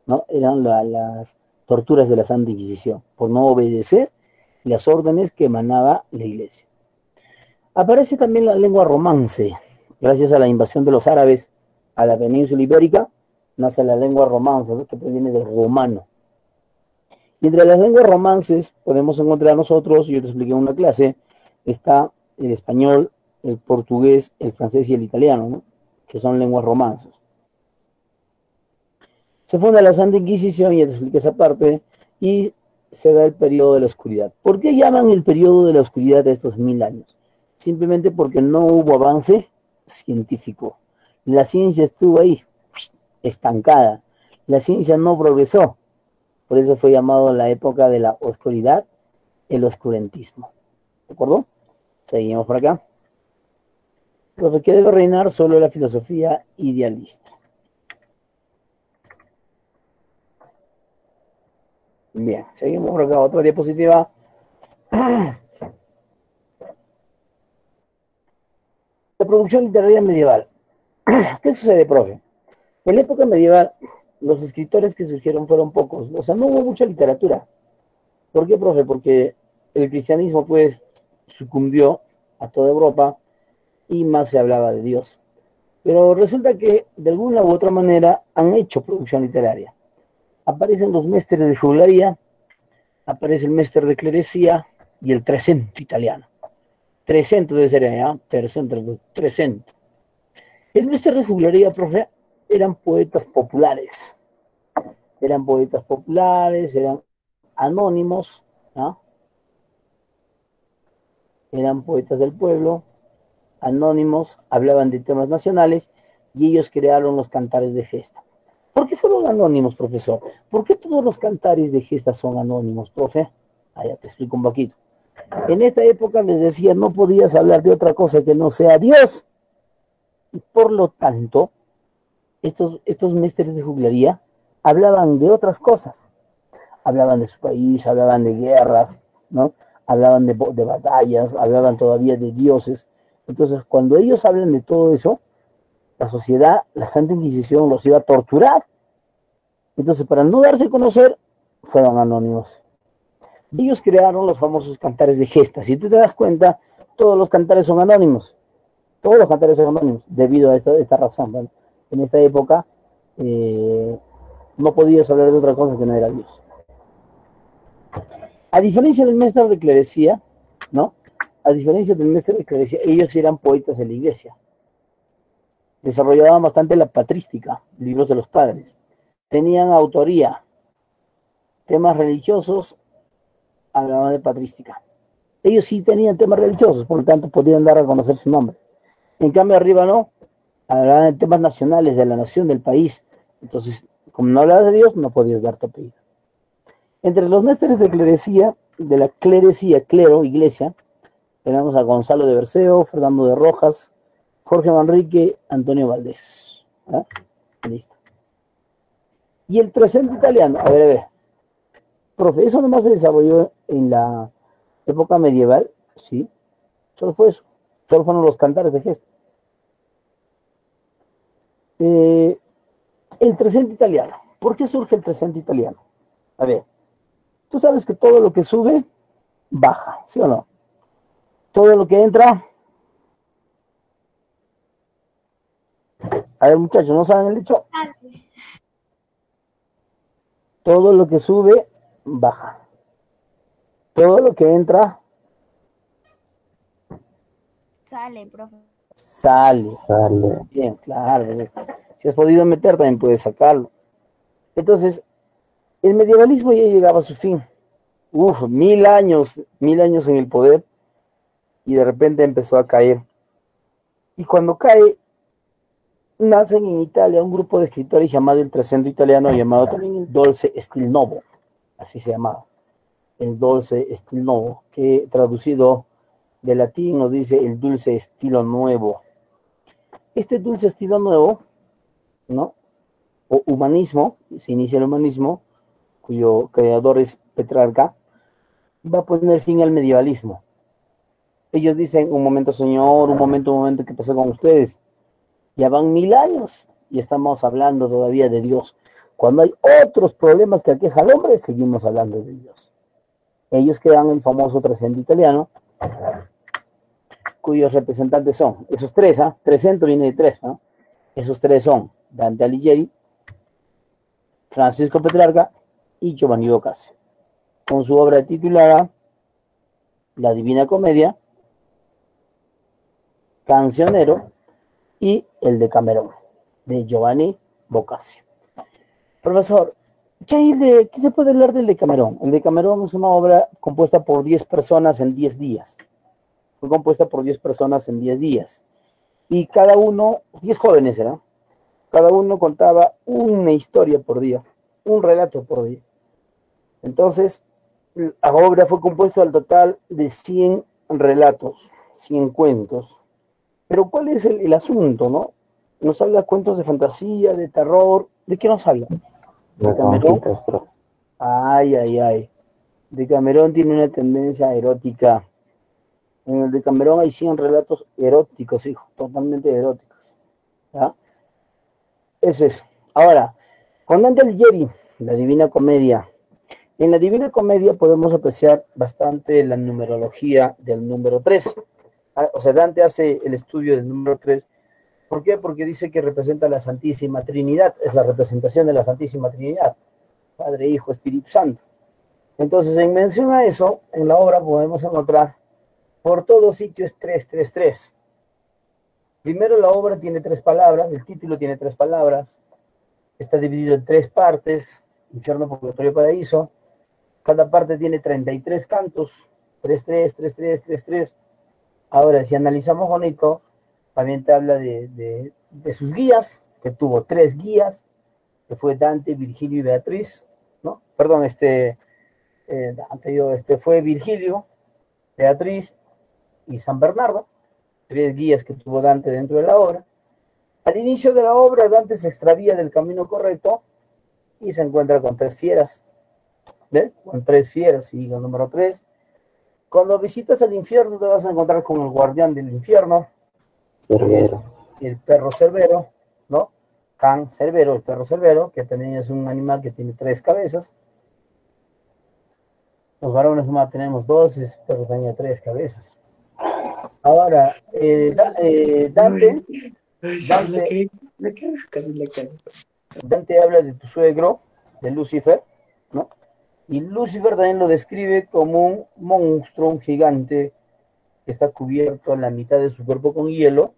¿no? Eran las torturas de la Santa Inquisición, por no obedecer las órdenes que emanaba la Iglesia. Aparece también la lengua romance, gracias a la invasión de los árabes a la península ibérica, nace la lengua romance, ¿no? Que proviene del romano. Y entre las lenguas romances podemos encontrar nosotros, yo te expliqué en una clase, está el español, el portugués, el francés y el italiano, ¿no? Que son lenguas romances. Se funda la Santa Inquisición, ya te expliqué esa parte, y se da el periodo de la oscuridad. ¿Por qué llaman el periodo de la oscuridad de estos 1000 años? Simplemente porque no hubo avance científico. La ciencia estuvo ahí, estancada. La ciencia no progresó. Por eso fue llamado la época de la oscuridad, el oscurantismo. ¿De acuerdo? Seguimos por acá. Lo que debe reinar solo la filosofía idealista. Bien, seguimos por acá. Otra diapositiva. La producción literaria medieval. ¿Qué sucede, profe? En la época medieval, los escritores que surgieron fueron pocos. O sea, no hubo mucha literatura. ¿Por qué, profe? Porque el cristianismo, pues, sucumbió a toda Europa y más se hablaba de Dios. Pero resulta que, de alguna u otra manera, han hecho producción literaria. Aparecen los mestres de juglaría, aparece el mestre de clerecía y el trecento italiano. Trecento debe ser, ¿eh? Trecento. El mestre de juglaría, profe, eran poetas populares. Eran poetas populares, eran anónimos, ¿no? Eran poetas del pueblo, anónimos, hablaban de temas nacionales y ellos crearon los cantares de gesta. ¿Por qué fueron anónimos, profesor? ¿Por qué todos los cantares de gesta son anónimos, profe? Ya te explico un poquito. En esta época les decía, no podías hablar de otra cosa que no sea Dios. Y por lo tanto, estos mestres de juglaría hablaban de otras cosas. Hablaban de su país, hablaban de guerras, ¿no? Hablaban de batallas, hablaban todavía de dioses. Entonces, cuando ellos hablan de todo eso, la sociedad, la Santa Inquisición los iba a torturar. Entonces, para no darse a conocer, fueron anónimos. Y ellos crearon los famosos cantares de gesta. Si tú te das cuenta, todos los cantares son anónimos. Todos los cantares son anónimos, debido a esta razón. ¿Vale? En esta época, no podías hablar de otra cosa que no era Dios. A diferencia del mestre de clerecía, ¿no? A diferencia del mestre de clerecía, ellos eran poetas de la iglesia. Desarrollaban bastante la patrística, libros de los padres. Tenían autoría. Temas religiosos, hablaban de patrística. Ellos sí tenían temas religiosos, por lo tanto podían dar a conocer su nombre. En cambio arriba no, hablaban de temas nacionales, de la nación, del país. Entonces, como no hablabas de Dios, no podías dar tu apellido. Entre los mestres de clerecía, de la clerecía, clero, iglesia, tenemos a Gonzalo de Berceo, Fernando de Rojas, Jorge Manrique, Antonio Valdés. Listo. Y el trecento italiano, a ver. Profe, ¿eso nomás se desarrolló en la época medieval? Sí, solo fue eso. Solo fueron los cantares de gesta. El trecento italiano. ¿Por qué surge el trecento italiano? A ver, tú sabes que todo lo que sube, baja, ¿sí o no? Todo lo que entra, A ver, muchachos, ¿no saben el dicho? Todo lo que sube, baja. Todo lo que entra, Sale, profe. sale. Sale. Bien, claro. Si has podido meter, también puedes sacarlo. Entonces, el medievalismo ya llegaba a su fin. Uf, 1000 años en el poder, y de repente empezó a caer. Y cuando cae, nacen en Italia un grupo de escritores llamado el Trecento Italiano, llamado también el Dolce Stil Novo, así se llamaba, el Dolce Stil Novo, que traducido de latín nos dice el dulce estilo nuevo. Este dulce estilo nuevo, ¿no? O humanismo, se inicia el humanismo, cuyo creador es Petrarca, va a poner fin al medievalismo. Ellos dicen, un momento señor, un momento, ¿qué pasa con ustedes? Ya van 1000 años y estamos hablando todavía de Dios. Cuando hay otros problemas que aquejan al hombre, seguimos hablando de Dios. Ellos crean el famoso Trecento Italiano, cuyos representantes son, esos tres, Trecento viene de tres, ¿no? Esos tres son Dante Alighieri, Francisco Petrarca y Giovanni Boccaccio, con su obra titulada La Divina Comedia, Cancionero y el Decamerón, de Giovanni Boccaccio. Profesor, ¿qué se puede hablar del Decamerón? El Decamerón es una obra compuesta por 10 personas en 10 días. Fue compuesta por 10 personas en 10 días. Y cada uno, 10 jóvenes eran, cada uno contaba una historia por día, un relato por día. Entonces, la obra fue compuesta al total de 100 relatos, 100 cuentos. Pero ¿cuál es el asunto, no? Nos habla de cuentos de fantasía, de terror. ¿De qué nos habla? Las monjitas, bro. Ay. Decamerón tiene una tendencia erótica. En el Decamerón hay 100 relatos eróticos, hijo, totalmente eróticos. ¿Ya? Eso es. Ahora, con Dante Alighieri, la Divina Comedia. En la Divina Comedia podemos apreciar bastante la numerología del número 3. O sea, Dante hace el estudio del número 3. ¿Por qué? Porque dice que representa la Santísima Trinidad. Es la representación de la Santísima Trinidad. Padre, Hijo, Espíritu Santo. Entonces, en mención a eso, en la obra podemos encontrar por todo sitio es 333. Primero, la obra tiene 3 palabras, el título tiene 3 palabras, está dividido en 3 partes, infierno, purgatorio, paraíso. Cada parte tiene 33 cantos, 3-3, 3-3, 3-3. Ahora, si analizamos bonito, también te habla de sus guías, que tuvo 3 guías, que fue Dante, Virgilio y Beatriz, ¿no? Perdón, fue Virgilio, Beatriz y San Bernardo, 3 guías que tuvo Dante dentro de la obra. Al inicio de la obra, Dante se extravía del camino correcto y se encuentra con 3 fieras. ¿Ven? Con 3 fieras, y el número 3. Cuando visitas el infierno, te vas a encontrar con el guardián del infierno, Cerbero. el perro Cerbero, ¿no? Can Cerbero, el perro Cerbero, que también es un animal que tiene 3 cabezas. Los varones nomás tenemos 2, el perro tenía 3 cabezas. Ahora, Dante habla de tu suegro, de Lucifer, ¿no? Y Lucifer también lo describe como un monstruo, un gigante, que está cubierto en la mitad de su cuerpo con hielo,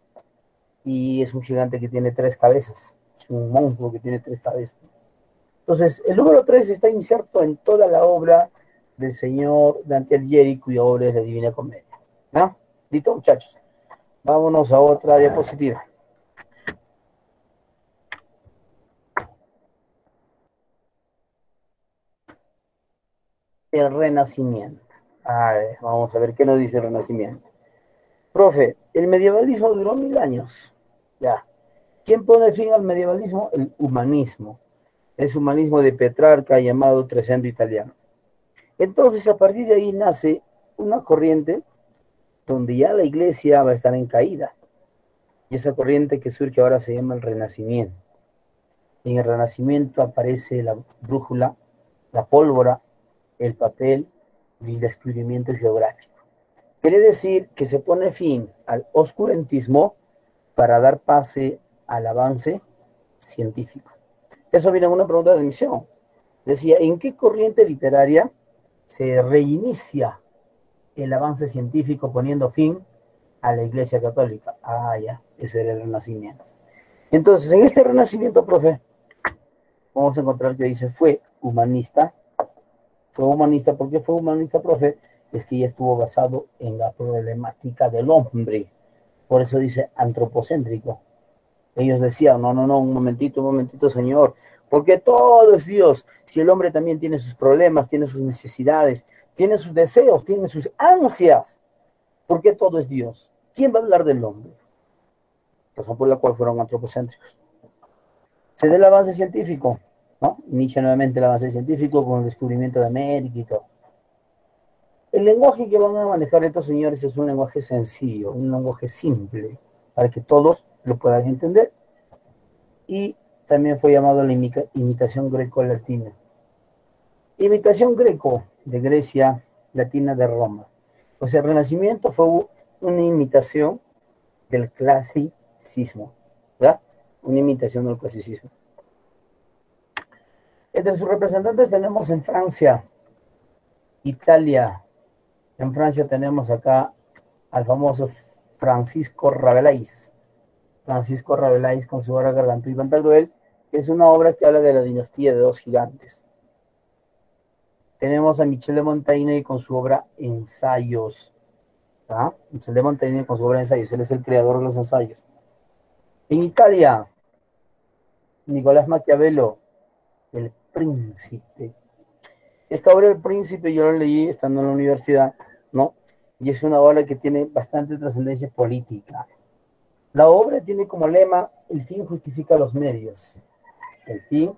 y es un gigante que tiene 3 cabezas. Es un monstruo que tiene 3 cabezas. Entonces, el número 3 está inserto en toda la obra del señor Dante Alighieri, cuya obra es la Divina Comedia. ¿No? ¿Listo, muchachos? Vámonos a otra diapositiva. El Renacimiento. A ver, vamos a ver qué nos dice el Renacimiento. Profe, el medievalismo duró 1000 años. Ya. ¿Quién pone fin al medievalismo? El humanismo. Es humanismo de Petrarca, llamado Trecento Italiano. Entonces, a partir de ahí nace una corriente donde ya la iglesia va a estar en caída. Y esa corriente que surge ahora se llama el Renacimiento. En el Renacimiento aparece la brújula, la pólvora, el papel y el descubrimiento geográfico. Quiere decir que se pone fin al oscurantismo para dar pase al avance científico. Eso viene en una pregunta de admisión. Decía, ¿en qué corriente literaria se reinicia el avance científico poniendo fin a la Iglesia Católica? Ah, ya, ese era el Renacimiento. Entonces, en este Renacimiento, profe, vamos a encontrar que dice, fue humanista. Fue humanista, ¿por qué fue humanista, profe? Es que ya estuvo basado en la problemática del hombre. Por eso dice antropocéntrico. Ellos decían, no, un momentito, señor, porque todo es Dios. Si el hombre también tiene sus problemas, tiene sus necesidades, tiene sus deseos, tiene sus ansias, ¿por qué todo es Dios? ¿Quién va a hablar del hombre? Razón por la cual fueron antropocéntricos. Se da el avance científico, ¿no? Inicia nuevamente el avance científico con el descubrimiento de América y todo. El lenguaje que van a manejar estos señores es un lenguaje sencillo, un lenguaje simple, para que todos lo puedan entender. Y también fue llamado la imitación greco-latina. Imitación greco de Grecia, latina de Roma. O sea, el Renacimiento fue una imitación del clasicismo, ¿verdad? Una imitación del clasicismo. Entre sus representantes tenemos en Francia, Italia. En Francia tenemos acá al famoso Francisco Rabelais. Francisco Rabelais con su obra Gargantúa y Pantagruel, que es una obra que habla de la dinastía de dos gigantes. Tenemos a Michel de Montaigne con su obra Ensayos. ¿Ah? Michel de Montaigne con su obra Ensayos, él es el creador de los ensayos. En Italia, Nicolás Maquiavelo, El Príncipe. Esta obra El Príncipe yo la leí estando en la universidad, ¿no? Y es una obra que tiene bastante trascendencia política. La obra tiene como lema, el fin justifica los medios. El fin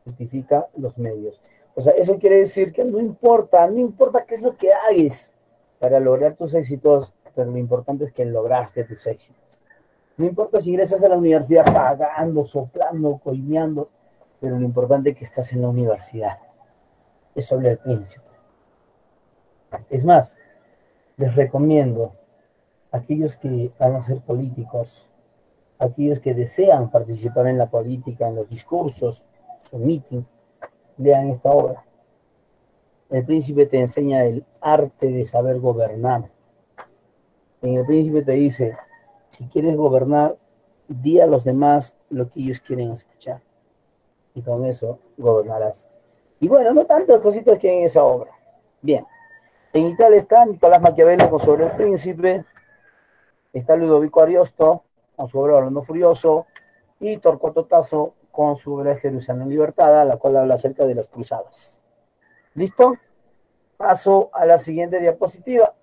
justifica los medios. O sea, eso quiere decir que no importa qué es lo que hagas para lograr tus éxitos, pero lo importante es que lograste tus éxitos. No importa si ingresas a la universidad pagando, soplando, coimeando, pero lo importante es que estás en la universidad. Eso habla El Príncipe. Es más, les recomiendo a aquellos que van a ser políticos, aquellos que desean participar en la política, en los discursos, su meeting, lean esta obra. El Príncipe te enseña el arte de saber gobernar. En El Príncipe te dice, si quieres gobernar, di a los demás lo que ellos quieren escuchar. Y con eso gobernarás. Y bueno, no tantas cositas que hay en esa obra. Bien. En Italia está Nicolás Maquiavelo con su obra El Príncipe. Está Ludovico Ariosto con su obra Orlando Furioso. Y Torcuato Tasso con su obra Jerusalén Libertada, la cual habla acerca de las cruzadas. ¿Listo? Paso a la siguiente diapositiva.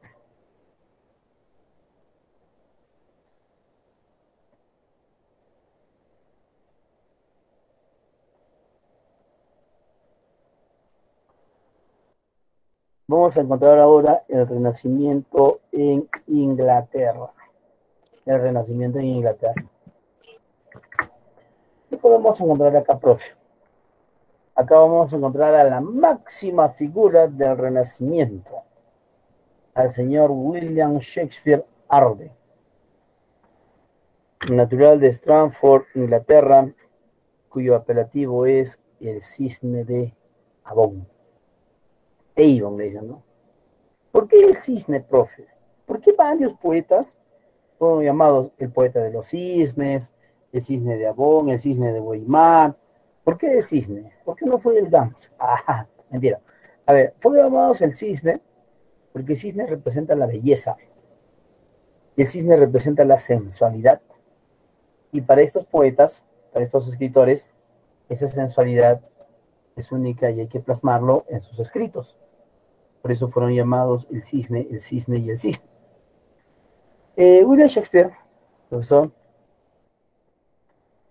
Vamos a encontrar ahora el Renacimiento en Inglaterra. El Renacimiento en Inglaterra. ¿Qué podemos encontrar acá, profe? Acá vamos a encontrar a la máxima figura del Renacimiento, al señor William Shakespeare Arde, natural de Stratford, Inglaterra, cuyo apelativo es el cisne de Avon. Avon le dicen, ¿no? ¿Por qué el cisne, profe? ¿Por qué varios poetas fueron llamados el poeta de los cisnes, el cisne de Avon, el cisne de Weimar? ¿Por qué el cisne? ¿Por qué no fue el Gans? Ah, mentira. A ver, fue llamado el cisne porque el cisne representa la belleza. Y el cisne representa la sensualidad. Y para estos poetas, para estos escritores, esa sensualidad es única y hay que plasmarlo en sus escritos. Por eso fueron llamados el cisne y el cisne. William Shakespeare, profesor,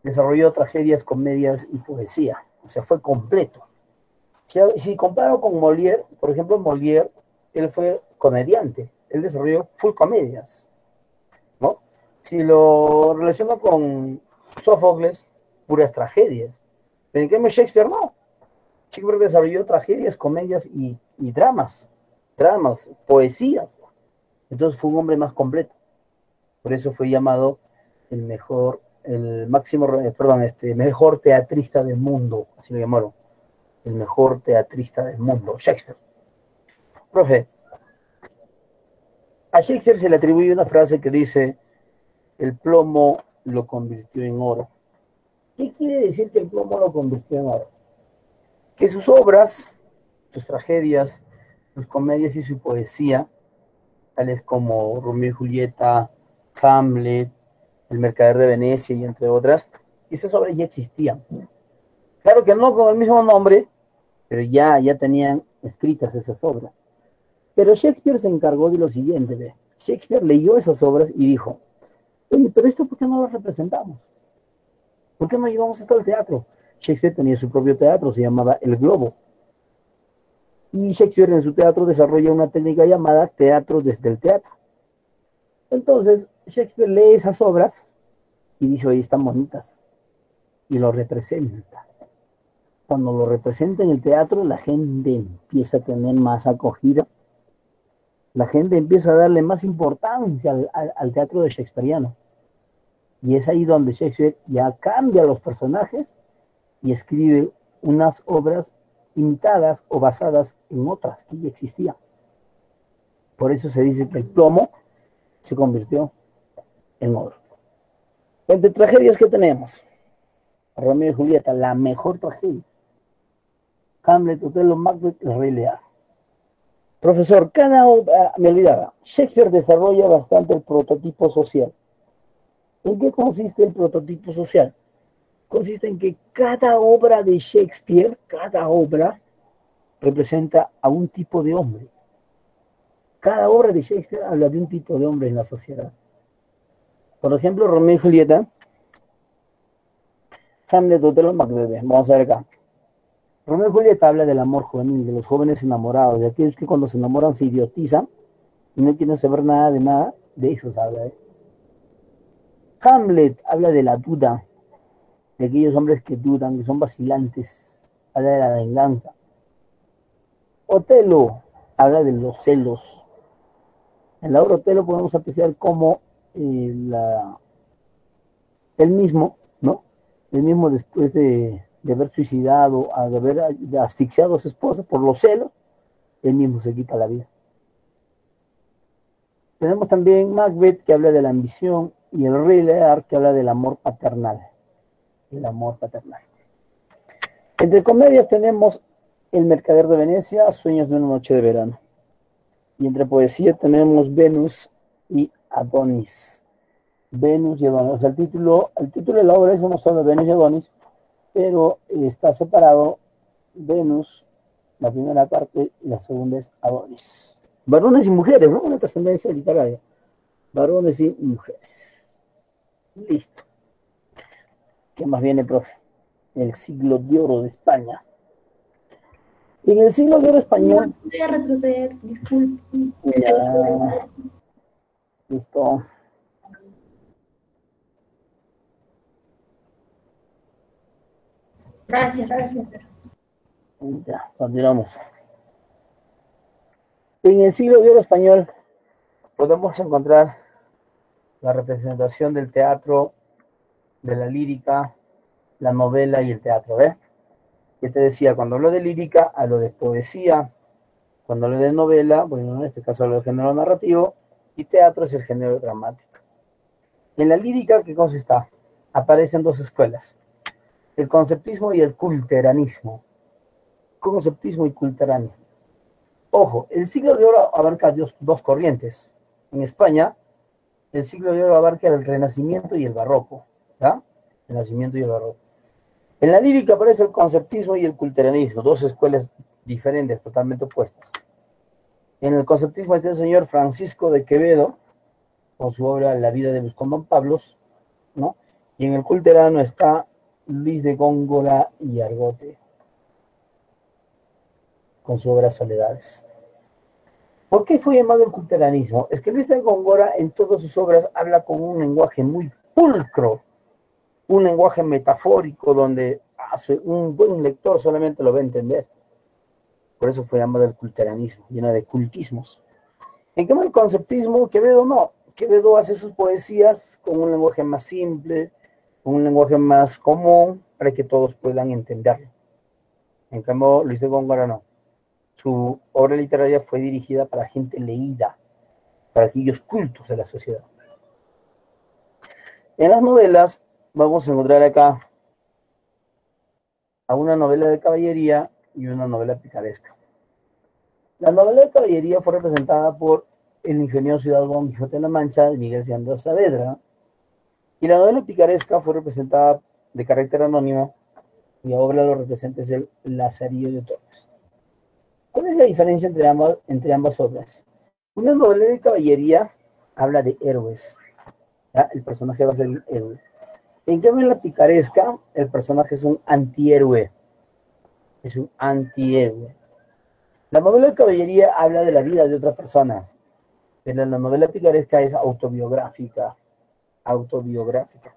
desarrolló tragedias, comedias y poesía. O sea, fue completo. Si comparo con Molière, por ejemplo, Molière, él fue comediante. Él desarrolló full comedias, ¿no? Si lo relaciono con Sófocles, puras tragedias. Pero en cambio Shakespeare no. Shakespeare desarrolló tragedias, comedias y dramas, poesías. Entonces fue un hombre más completo. Por eso fue llamado el mejor el máximo, perdón, mejor teatrista del mundo, así lo llamaron, el mejor teatrista del mundo, Shakespeare. Profe, a Shakespeare se le atribuye una frase que dice, el plomo lo convirtió en oro. ¿Qué quiere decir que el plomo lo convirtió en oro? Que sus obras, sus tragedias, sus comedias y su poesía, tales como Romeo y Julieta, Hamlet, El Mercader de Venecia y entre otras, esas obras ya existían. Claro que no con el mismo nombre, pero ya tenían escritas esas obras. Pero Shakespeare se encargó de lo siguiente, ¿ve? Shakespeare leyó esas obras y dijo, oye, pero esto ¿por qué no lo representamos? ¿Por qué no llevamos esto al teatro? Shakespeare tenía su propio teatro, se llamaba El Globo. Y Shakespeare en su teatro desarrolla una técnica llamada teatro desde el teatro. Entonces, Shakespeare lee esas obras y dice, oye, están bonitas. Y lo representa. Cuando lo representa en el teatro, la gente empieza a tener más acogida. La gente empieza a darle más importancia al teatro de Shakespeareano. Y es ahí donde Shakespeare ya cambia los personajes y escribe unas obras imitadas o basadas en otras que ya existían. Por eso se dice que el plomo se convirtió en oro. Entre tragedias que tenemos, Romeo y Julieta, la mejor tragedia. Hamlet, Otelo, Macbeth, El Rey Lear. Profesor, cada obra, me olvidaba, Shakespeare desarrolla bastante el prototipo social. ¿En qué consiste el prototipo social? Consiste en que cada obra de Shakespeare, cada obra, representa a un tipo de hombre. Cada obra de Shakespeare habla de un tipo de hombre en la sociedad. Por ejemplo, Romeo y Julieta, Hamlet, Otelo, Macbeth. Vamos a ver acá. Romeo y Julieta habla del amor juvenil, de los jóvenes enamorados, de aquellos que cuando se enamoran se idiotizan y no quieren saber nada, de eso se habla. Hamlet habla de la duda, de aquellos hombres que dudan, que son vacilantes, habla de la venganza. Otelo habla de los celos. En la obra Otelo podemos apreciar cómo él mismo, ¿no? Él mismo después de haber suicidado, de haber asfixiado a su esposa por los celos, él mismo se quita la vida. Tenemos también Macbeth, que habla de la ambición, y El Rey Lear, que habla del amor paternal. El amor paternal. Entre comedias tenemos El Mercader de Venecia, Sueños de una noche de verano. Y entre poesía tenemos Venus y Adonis. Venus y Adonis. O sea, el título de la obra es uno solo, Venus y Adonis, pero está separado Venus, la primera parte, y la segunda es Adonis. Varones y mujeres, ¿no? Una trascendencia literaria. Varones y mujeres. Listo. ¿Qué más viene, profe? El siglo de oro de España. En el siglo de oro español... Voy a retroceder, disculpe. Ya. Listo. Gracias. Ya, continuamos. En el siglo de oro español podemos encontrar la representación del teatro, de la lírica, la novela y el teatro, ¿ves? Que te decía, cuando hablo de lírica, hablo de poesía, cuando hablo de novela, bueno, en este caso hablo de género narrativo, y teatro es el género dramático. En la lírica, ¿qué cosa está? Aparecen dos escuelas, el conceptismo y el culteranismo. Conceptismo y culteranismo. Ojo, el siglo de oro abarca dos corrientes. En España, el siglo de oro abarca el Renacimiento y el Barroco, ¿ya? El Renacimiento y el Barroco. En la lírica aparece el conceptismo y el culteranismo, dos escuelas diferentes, totalmente opuestas. En el conceptismo está el señor Francisco de Quevedo, con su obra La vida de Buscón Pablos, ¿no? Y en el culterano está Luis de Góngora y Argote, con su obra Soledades. ¿Por qué fue llamado el culteranismo? Es que Luis de Góngora en todas sus obras habla con un lenguaje muy pulcro, un lenguaje metafórico donde un buen lector solamente lo va a entender. Por eso fue llamado el culteranismo, lleno de cultismos. En cambio el conceptismo, Quevedo no. Quevedo hace sus poesías con un lenguaje más simple, un lenguaje más común para que todos puedan entenderlo. En cambio, Luis de Góngora no. Su obra literaria fue dirigida para gente leída, para aquellos cultos de la sociedad. En las novelas vamos a encontrar acá a una novela de caballería y una novela picaresca. La novela de caballería fue representada por el ingenioso hidalgo Don Quijote de la Mancha de Miguel de Andrés Saavedra, y la novela picaresca fue representada de carácter anónimo, y la obra lo representa es el Lazarillo de Torres. ¿Cuál es la diferencia entre ambas obras? Una novela de caballería habla de héroes, ¿ya? El personaje va a ser el héroe. En cambio, en la picaresca, el personaje es un antihéroe. Es un antihéroe. La novela de caballería habla de la vida de otra persona, pero la novela picaresca es autobiográfica. Autobiográfica.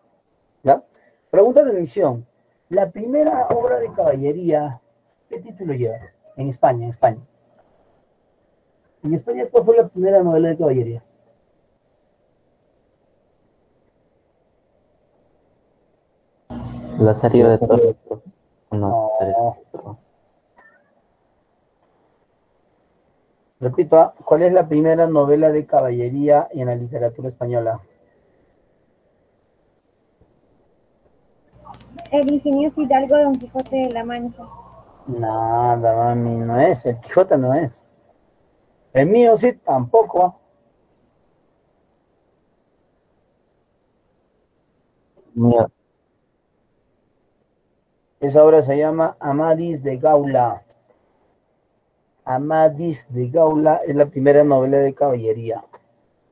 ¿Ya? Pregunta de emisión. La primera obra de caballería, ¿qué título lleva? En España, en España. En España, ¿cuál fue la primera novela de caballería? Lazarillo de Torres. No. Perdón. Repito, ¿cuál es la primera novela de caballería en la literatura española? El ingenioso hidalgo Don Quijote de la Mancha. Nada, mami, no es. El Quijote no es. El mío sí, tampoco. Mira, Esa obra se llama Amadís de Gaula. Amadís de Gaula es la primera novela de caballería.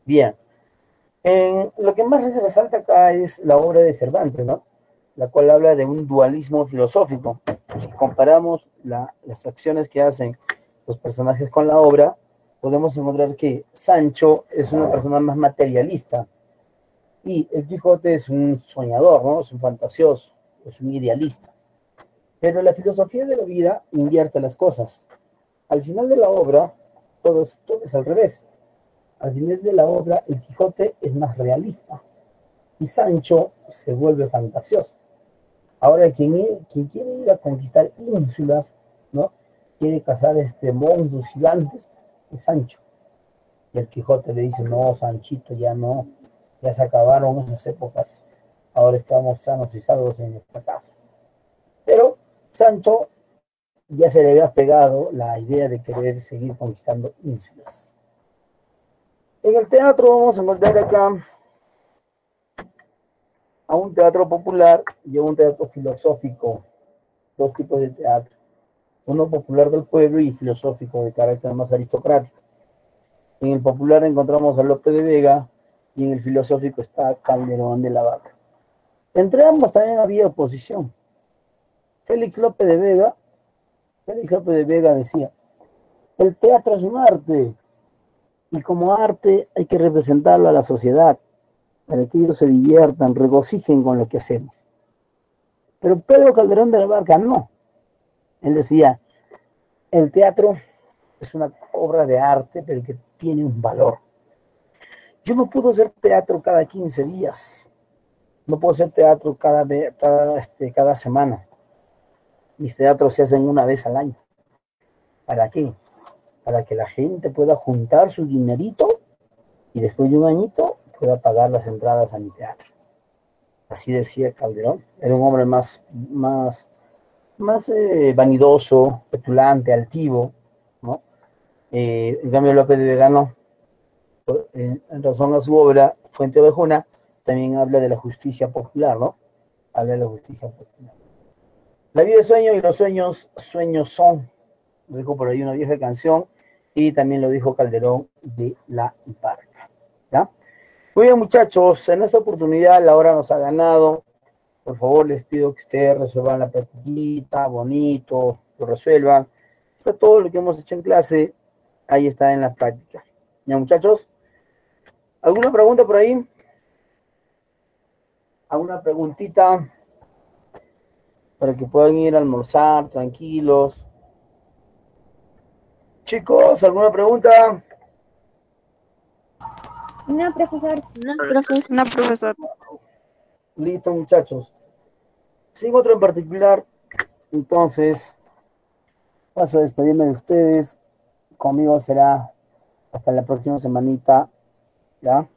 Bien. Lo que más se resalta acá es la obra de Cervantes, ¿no? La cual habla de un dualismo filosófico. Si comparamos las acciones que hacen los personajes con la obra, podemos encontrar que Sancho es una persona más materialista y el Quijote es un soñador, ¿no? Es un fantasioso, es un idealista. Pero la filosofía de la vida invierte las cosas. Al final de la obra, todo es al revés. Al final de la obra, el Quijote es más realista y Sancho se vuelve fantasioso. Ahora, quien quiere ir a conquistar ínsulas, ¿no? Quiere cazar monstruos gigantes, es Sancho. Y el Quijote le dice, no, Sanchito, ya no, ya se acabaron esas épocas, ahora estamos sanos y salvos en nuestra casa. Pero Sancho ya se le había pegado la idea de querer seguir conquistando ínsulas. En el teatro vamos a encontrar acá a un teatro popular y a un teatro filosófico, dos tipos de teatro, uno popular del pueblo y filosófico de carácter más aristocrático. En el popular encontramos a Lope de Vega y en el filosófico está Calderón de la Barca. Entre ambos también había oposición. Félix Lope de Vega decía, el teatro es un arte y como arte hay que representarlo a la sociedad para que ellos se diviertan, regocijen con lo que hacemos. Pero Pedro Calderón de la Barca no. Él decía, el teatro es una obra de arte, pero que tiene un valor. Yo no puedo hacer teatro cada 15 días. No puedo hacer teatro cada semana. Mis teatros se hacen una vez al año. ¿Para qué? Para que la gente pueda juntar su dinerito y después de un añito pueda pagar las entradas a mi teatro. Así decía Calderón. Era un hombre más vanidoso, petulante, altivo, ¿no? En cambio, López de Vega no. En razón a su obra, Fuente Ovejuna, también habla de la justicia popular, ¿no? Habla de la justicia popular. La vida es sueño y los sueños son. Lo dijo por ahí una vieja canción y también lo dijo Calderón de la Barca. ¿Ya? Muy bien, muchachos, en esta oportunidad la hora nos ha ganado. Por favor, les pido que ustedes resuelvan la practiquita, bonito, lo resuelvan. Está todo lo que hemos hecho en clase, ahí está en la práctica. ¿Ya, muchachos? ¿Alguna pregunta por ahí? ¿Alguna preguntita? Para que puedan ir a almorzar tranquilos. Chicos, ¿alguna pregunta? No, profesor. No, profesor. Listo, muchachos. Sin otro en particular, entonces paso a despedirme de ustedes. Conmigo será hasta la próxima semanita, ¿ya?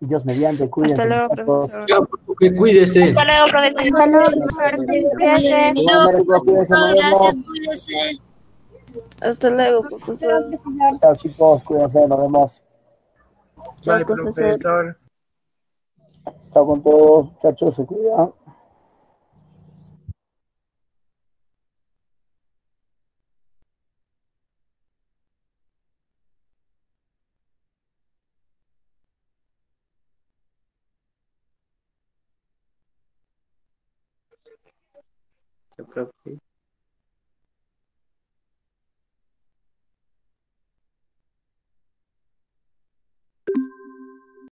Dios mediante, cuídense, Hasta luego, muchachos. profesor. Ya, profe, cuídese. Hasta luego, profesor. Hasta luego, profesor. Cuídese. Nos vemos, cuídense, nos vemos. Cuídese. Hasta luego, Hasta profesor. luego, profesor. Chao, chicos, cuídense, nos vemos. Chao, Vale, profesor. profesor. Chao con todos, muchachos, se cuidan. Yo creo que